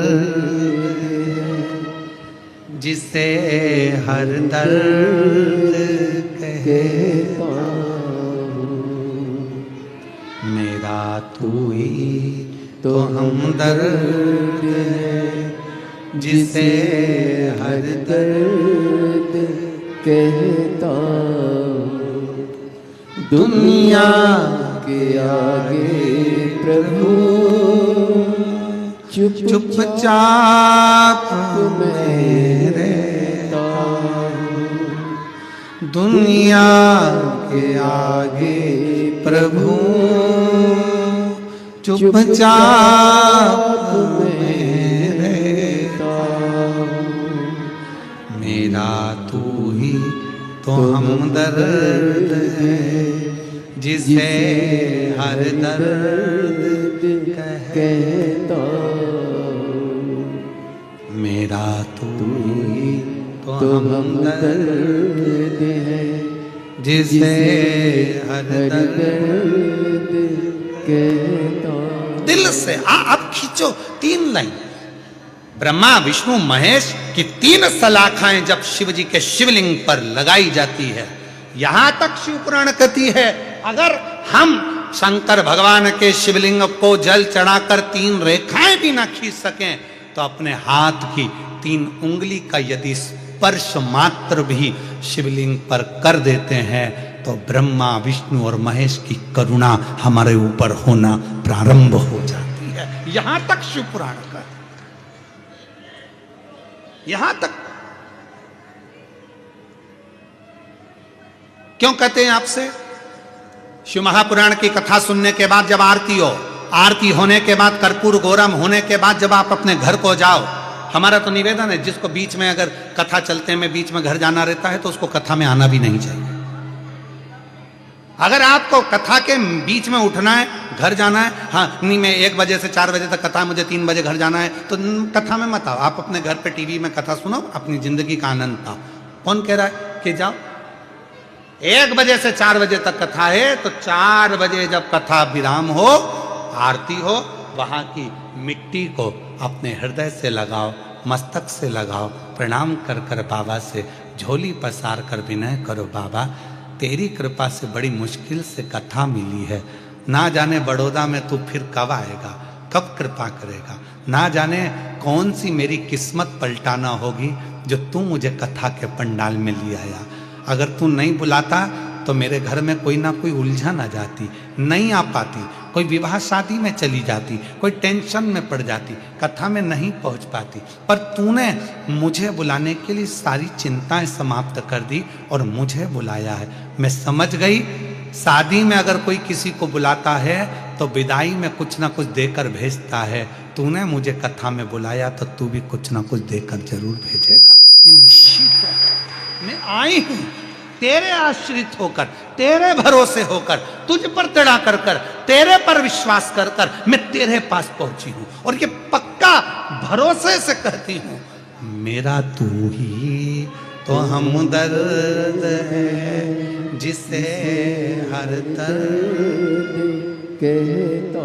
जिसे हर दर्द कहता हूँ, मेरा तू ही तो हमदर्द, जिसे हर दर्द कहता हूँ, दुनिया के आगे प्रभु चुपचाप मैं रहता हूँ, दुनिया के आगे प्रभु चुपचाप मैं रहता हूँ, मेरा तू ही तो हमदर्द है, जिसे हर दर्द कहता मेरा तू ही तो हमदर्द है, जिसे हर दर्द कहता। दिल से अब खींचो 3 लाइन। ब्रह्मा विष्णु महेश की 3 सलाखाएं जब शिव जी के शिवलिंग पर लगाई जाती है, यहां तक शिव पुराण कहती है अगर हम शंकर भगवान के शिवलिंग को जल चढ़ाकर 3 रेखाएं भी ना खींच सकें तो अपने हाथ की 3 उंगली का यदि स्पर्श मात्र भी शिवलिंग पर कर देते हैं तो ब्रह्मा विष्णु और महेश की करुणा हमारे ऊपर होना प्रारंभ हो जाती है। यहां तक शिव पुराण का, यहां तक। क्यों कहते हैं आपसे? शिव महापुराण की कथा सुनने के बाद जब आरती हो, आरती होने के बाद कर्पूर गौरम होने के बाद जब आप अपने घर को जाओ, हमारा तो निवेदन है जिसको बीच में अगर कथा चलते में बीच में घर जाना रहता है तो उसको कथा में आना भी नहीं चाहिए। अगर आपको कथा के बीच में उठना है, घर जाना है, हाँ नहीं मैं 1 बजे से 4 बजे तक कथा, मुझे 3 बजे घर जाना है, तो कथा में मत आओ। आप अपने घर पे टीवी में कथा सुनो, अपनी जिंदगी का आनंद पाओ। कौन कह रहा है कि जाओ? 1 बजे से 4 बजे तक कथा है, तो 4 बजे जब कथा विराम हो, आरती हो, वहां की मिट्टी को अपने हृदय से लगाओ, मस्तक से लगाओ, प्रणाम कर कर बाबा से झोली पसार कर विनय करो, बाबा तेरी कृपा से बड़ी मुश्किल से कथा मिली है, ना जाने बड़ौदा में तू फिर कब आएगा, कब कृपा करेगा, ना जाने कौन सी मेरी किस्मत पलटाना होगी जो तू मुझे कथा के पंडाल में ले आया। अगर तू नहीं बुलाता तो मेरे घर में कोई ना कोई उलझन आ जाती, नहीं आ पाती, कोई विवाह शादी में चली जाती, कोई टेंशन में पड़ जाती, कथा में नहीं पहुंच पाती। पर तूने मुझे बुलाने के लिए सारी चिंताएं समाप्त कर दी और मुझे बुलाया है। मैं समझ गई शादी में अगर कोई किसी को बुलाता है तो विदाई में कुछ ना कुछ देकर भेजता है। तूने मुझे कथा में बुलाया तो तू भी कुछ ना कुछ देकर जरूर भेजेगा, ये निश्चित है। मैं आई हूं तेरे आश्रित होकर, तेरे भरोसे होकर, तुझ पर तड़ा कर कर, तेरे पर विश्वास कर कर मैं तेरे पास पहुंची हूं और ये पक्का भरोसे से कहती हूं, मेरा तू ही तो हमदर्द है जिसे हर दर्द कहता।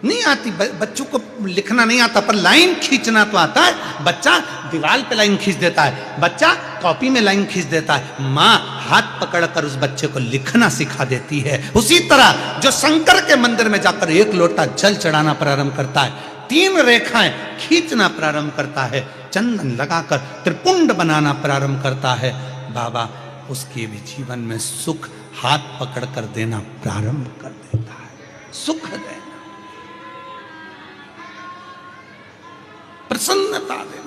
नहीं आती, बच्चों को लिखना नहीं आता पर लाइन खींचना तो आता है। बच्चा दीवार पे लाइन खींच देता है, बच्चा कॉपी में लाइन खींच देता है, माँ हाथ पकड़कर उस बच्चे को लिखना सिखा देती है। उसी तरह जो शंकर के मंदिर में जाकर 1 लोटा जल चढ़ाना प्रारंभ करता है, 3 रेखाएं खींचना प्रारंभ करता है, चंदन लगाकर त्रिपुंड बनाना प्रारंभ करता है, बाबा उसके भी जीवन में सुख हाथ पकड़कर देना प्रारंभ कर देता है। सुख देना, प्रसन्नता देना।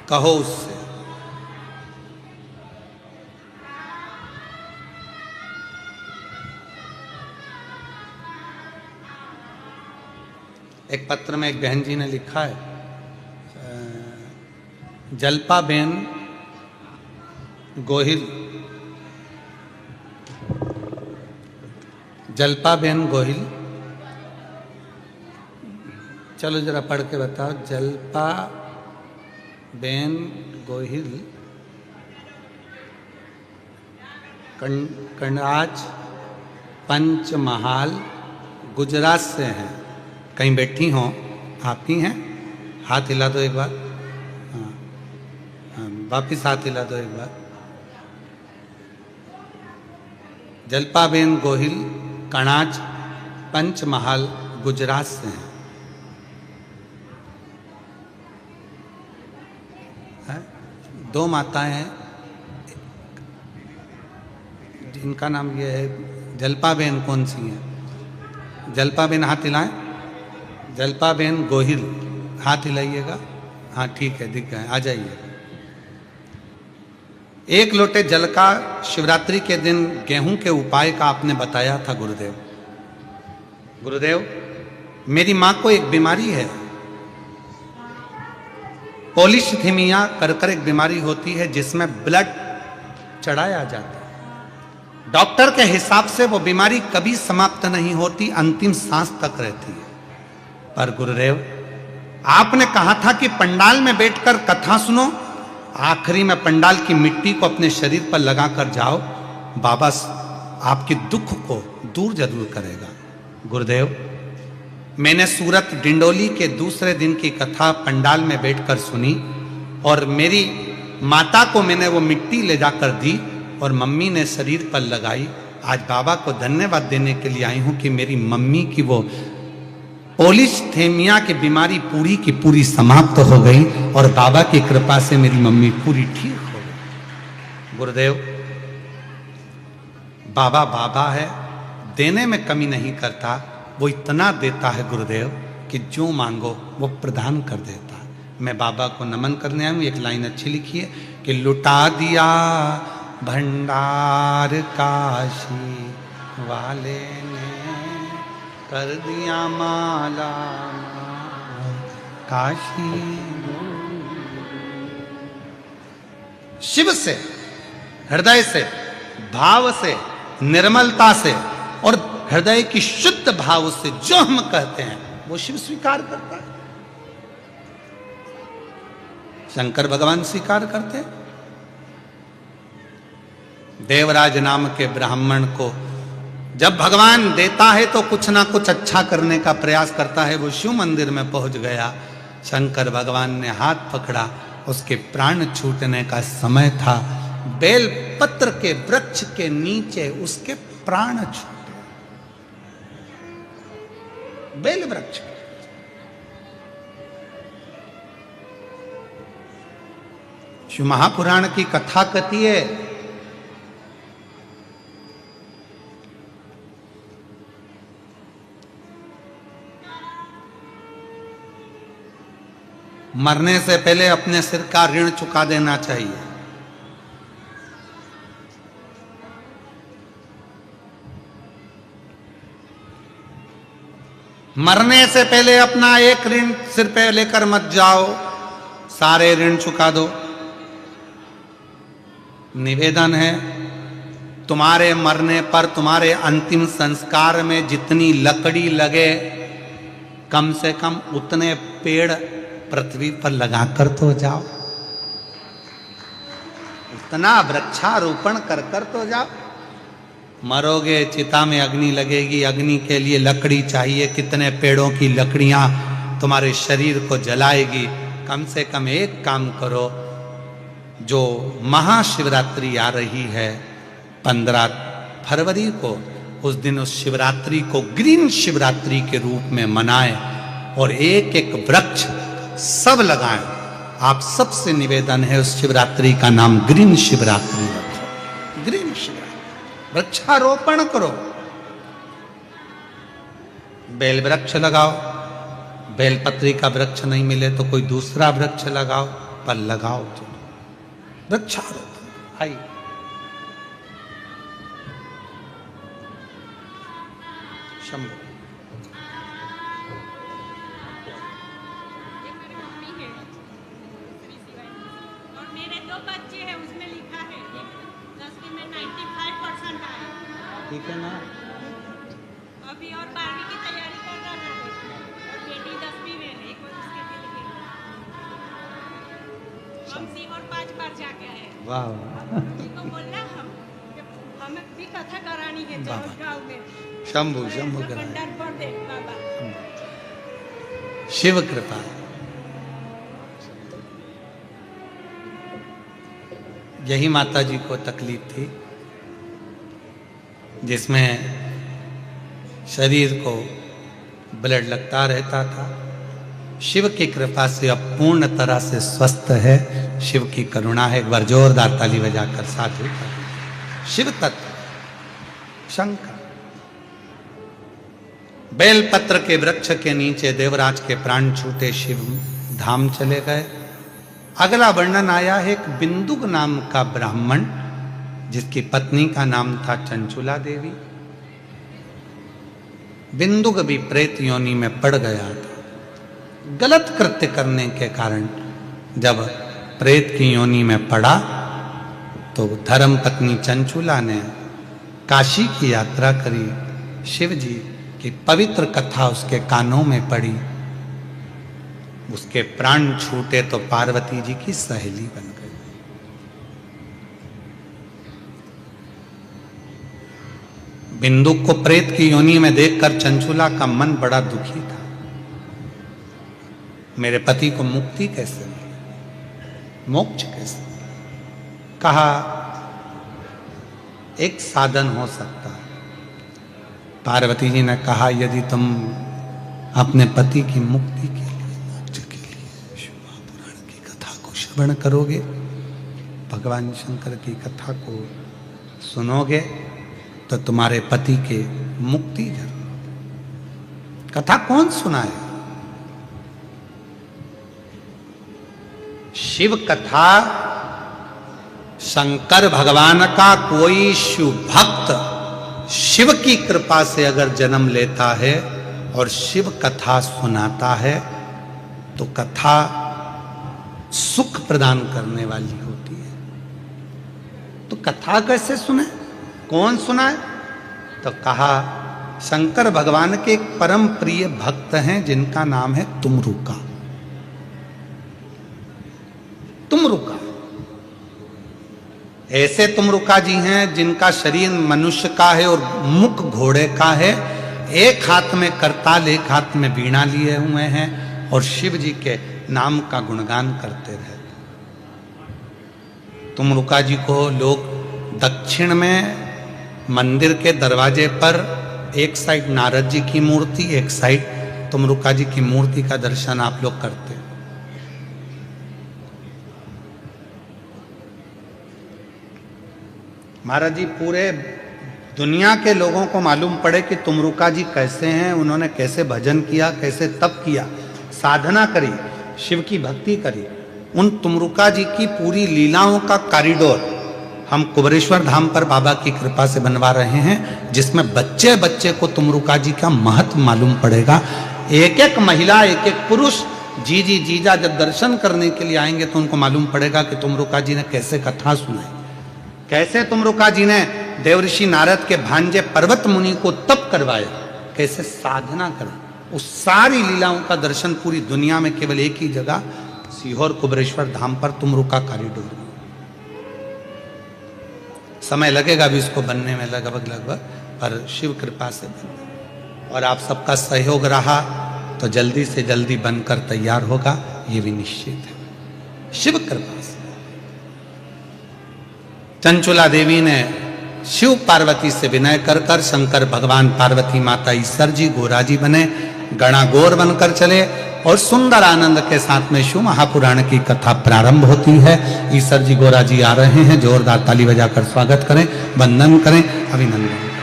कहो उससे, एक पत्र में एक बहन जी ने लिखा है, जल्पाबेन गोहिल, जल्पाबेन गोहिल, चलो जरा पढ़ के बताओ। जल्पाबेन गोहिल कनाज पंचमहाल गुजरात से हैं। कहीं बैठी हों, आप ही हैं? हाथ हिला दो एक बार, वापिस हाथ हिला दो एक बार। जल्पाबेन गोहिल कनाज पंचमहाल गुजरात से हैं। 2 माताएं हैं जिनका नाम ये है। जल्पाबेन कौन सी है? जल्पाबेन हाथ हिलाएं। जल्पाबेन गोहिल हाथ हिलाइएगा। हाँ ठीक है, दिख गए, आ जाइए। 1 लोटे जल का शिवरात्रि के दिन गेहूं के उपाय का आपने बताया था गुरुदेव। गुरुदेव मेरी माँ को एक बीमारी है, पॉलीसिथीमिया कर एक बीमारी होती है जिसमें ब्लड चढ़ाया जाता है। डॉक्टर के हिसाब से वो बीमारी कभी समाप्त नहीं होती, अंतिम सांस तक रहती है। पर गुरुदेव आपने कहा था कि पंडाल में बैठकर कथा सुनो, आखिरी में पंडाल की मिट्टी को अपने शरीर पर लगाकर जाओ, बाबा आपके दुख को दूर जरूर करेगा। गुरुदेव मैंने सूरत डिंडोली के दूसरे दिन की कथा पंडाल में बैठकर सुनी और मेरी माता को मैंने वो मिट्टी ले जाकर दी और मम्मी ने शरीर पर लगाई। आज बाबा को धन्यवाद देने के लिए आई हूँ कि मेरी मम्मी की वो पोलिस्थेमिया की बीमारी पूरी की पूरी समाप्त हो गई और बाबा की कृपा से मेरी मम्मी पूरी ठीक हो गई। गुरुदेव, बाबा बाबा है, देने में कमी नहीं करता, वो इतना देता है गुरुदेव कि जो मांगो वो प्रदान कर देता है। मैं बाबा को नमन करने आया हूँ। एक लाइन अच्छी लिखी है कि लुटा दिया भंडार काशी वाले ने, कर दिया माला काशी। शिव से, हृदय से, भाव से, निर्मलता से और हृदय की शुद्ध भाव से जो हम कहते हैं वो शिव स्वीकार करता है, शंकर भगवान स्वीकार करते हैं। देवराज नाम के ब्राह्मण को जब भगवान देता है तो कुछ ना कुछ अच्छा करने का प्रयास करता है। वो शिव मंदिर में पहुंच गया, शंकर भगवान ने हाथ पकड़ा, उसके प्राण छूटने का समय था। बेल पत्र के वृक्ष के नीचे उसके प्राण छूटे, बेल वृक्ष। शिव महापुराण की कथा कहती है मरने से पहले अपने सिर का ऋण चुका देना चाहिए। मरने से पहले अपना एक ऋण सिर पे लेकर मत जाओ, सारे ऋण चुका दो। निवेदन है, तुम्हारे मरने पर तुम्हारे अंतिम संस्कार में जितनी लकड़ी लगे कम से कम उतने पेड़ पृथ्वी पर लगाकर तो जाओ, उतना वृक्षारोपण कर कर तो जाओ। मरोगे, चिता में अग्नि लगेगी, अग्नि के लिए लकड़ी चाहिए, कितने पेड़ों की लकड़ियां तुम्हारे शरीर को जलाएगी। कम से कम एक काम करो, जो महाशिवरात्रि आ रही है 15 फरवरी को, उस दिन उस शिवरात्रि को ग्रीन शिवरात्रि के रूप में मनाएं और एक एक वृक्ष सब लगाएं। आप सबसे निवेदन है उस शिवरात्रि का नाम ग्रीन शिवरात्रि रखो। ग्रीन शिवरात्रि, वृक्षारोपण करो, बेल वृक्ष लगाओ। बेलपत्री का वृक्ष नहीं मिले तो कोई दूसरा वृक्ष लगाओ, पर लगाओ तो वृक्षारोपण। आई शंभु ठीक है ना। अभी और 12वीं की तैयारी कर रहा है और बेटी 10वीं में है, कोई उसके भी लिखेगा। हम सिंह और 5 बार जाके आए। वाह, उनको बोलना हमें भी कथा करानी है गाँव में। शंभु शंभु भंडार भर दे बाबा। शिव कृपा। यही माता जी को तकलीफ थी, जिसमें शरीर को ब्लड लगता रहता था। शिव की कृपा से अब पूर्ण तरह से स्वस्थ है। शिव की करुणा है। एक बार जोरदार ताली बजाकर साधु शिव तत्व शंकर। बेलपत्र के वृक्ष के नीचे देवराज के प्राण छूटे, शिव धाम चले गए। अगला वर्णन आया है एक बिंदुक नाम का ब्राह्मण, जिसकी पत्नी का नाम था चंचुला देवी। बिंदुक भी प्रेत योनि में पड़ गया था। गलत कृत्य करने के कारण जब प्रेत की योनि में पड़ा तो धर्म पत्नी चंचुला ने काशी की यात्रा करी। शिव जी की पवित्र कथा उसके कानों में पड़ी। उसके प्राण छूटे तो पार्वती जी की सहेली बन गई। बिंदुक को प्रेत की योनि में देखकर चंचुला का मन बड़ा दुखी था। मेरे पति को मुक्ति कैसे मिले, मोक्ष कैसे? कहा एक साधन हो सकता है। पार्वती जी ने कहा यदि तुम अपने पति की मुक्ति के लिए, मोक्ष के लिए शिव महापुराण की कथा को श्रवण करोगे, भगवान शंकर की कथा को सुनोगे तो तुम्हारे पति के मुक्ति जरूर। कथा कौन सुनाए? शिव कथा शंकर भगवान का कोई शिव भक्त शिव की कृपा से अगर जन्म लेता है और शिव कथा सुनाता है तो कथा सुख प्रदान करने वाली होती है। तो कथा कैसे सुने, कौन सुनाए? तो कहा शंकर भगवान के एक परम प्रिय भक्त हैं जिनका नाम है तुमरुका। तुमरुका ऐसे तुमरुका जी हैं जिनका शरीर मनुष्य का है और मुख घोड़े का है, एक हाथ में करताल एक हाथ में वीणा लिए हुए हैं और शिव जी के नाम का गुणगान करते रहते। तुमरुका जी को लोग दक्षिण में मंदिर के दरवाजे पर एक साइड नारद जी की मूर्ति, एक साइड तुमरुका जी की मूर्ति का दर्शन आप लोग करते हैं। महाराज जी पूरे दुनिया के लोगों को मालूम पड़े कि तुमरुका जी कैसे हैं, उन्होंने कैसे भजन किया, कैसे तप किया, साधना करी, शिव की भक्ति करी, उन तुमरुका जी की पूरी लीलाओं का कॉरिडोर हम कुबरेश्वर धाम पर बाबा की कृपा से बनवा रहे हैं, जिसमें बच्चे बच्चे को तुमरुका जी का महत्व मालूम पड़ेगा। एक एक महिला एक एक पुरुष जीजी जीजा जब दर्शन करने के लिए आएंगे तो उनको मालूम पड़ेगा कि तुमरुका जी ने कैसे कथा सुनाई, कैसे तुमरुका जी ने देवऋषि नारद के भांजे पर्वत मुनि को तप करवाया, कैसे साधना करा। उस सारी लीलाओं का दर्शन पूरी दुनिया में केवल एक ही जगह सीहोर कुबरेश्वर धाम पर तुमरुका कॉरिडोर में। समय लगेगा भी इसको बनने में लगभग, पर शिव कृपा से बन और आप सबका सहयोग रहा तो जल्दी से जल्दी बनकर तैयार होगा, ये भी निश्चित है शिव कृपा से। चंचुला देवी ने शिव पार्वती से विनय कर शंकर भगवान पार्वती माता ईश्वर जी गोरा जी बने, गणागोर बनकर चले और सुंदर आनंद के साथ में शिव महापुराण की कथा प्रारंभ होती है। ईश्वर जी गोरा जी आ रहे हैं, जोरदार ताली बजाकर स्वागत करें, वंदन करें, अभिनंदन करें।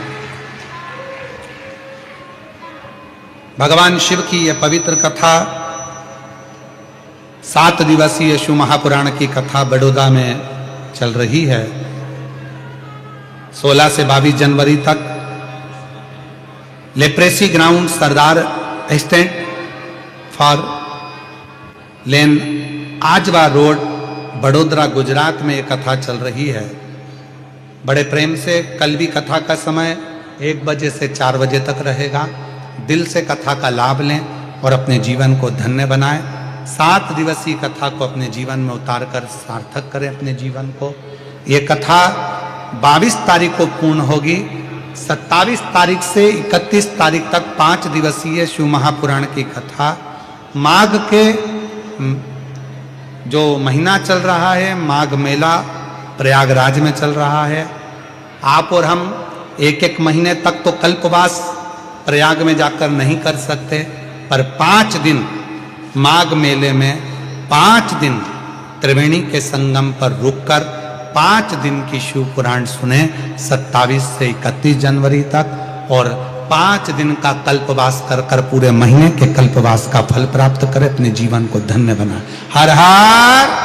भगवान शिव की यह पवित्र कथा 7 दिवसीय शिव महापुराण की कथा बड़ौदा में चल रही है। 16 से 22 जनवरी तक leprosy ground Sardar stand for lane Ajwa road Vadodara Gujarat में एक कथा चल रही है। बड़े प्रेम से कल भी कथा का समय 1 बजे से 4 बजे तक रहेगा। दिल से कथा का लाभ लें और अपने जीवन को धन्य बनाएं। 7 दिवसीय कथा को अपने जीवन में उतार कर सार्थक करें अपने जीवन को। ये कथा 22 तारीख को पूर्ण होगी। 27 तारीख से 31 तारीख तक 5 दिवसीय शिव महापुराण की कथा। माघ के जो महीना चल रहा है, माघ मेला प्रयागराज में चल रहा है। आप और हम एक एक महीने तक तो कल्पवास प्रयाग में जाकर नहीं कर सकते, पर 5 दिन माघ मेले में 5 दिन त्रिवेणी के संगम पर रुककर 5 दिन की शिव पुराण सुने 27 से 31 जनवरी तक, और 5 दिन का कल्पवास कर पूरे महीने के कल्पवास का फल प्राप्त करें, अपने जीवन को धन्य बनाए। हर हर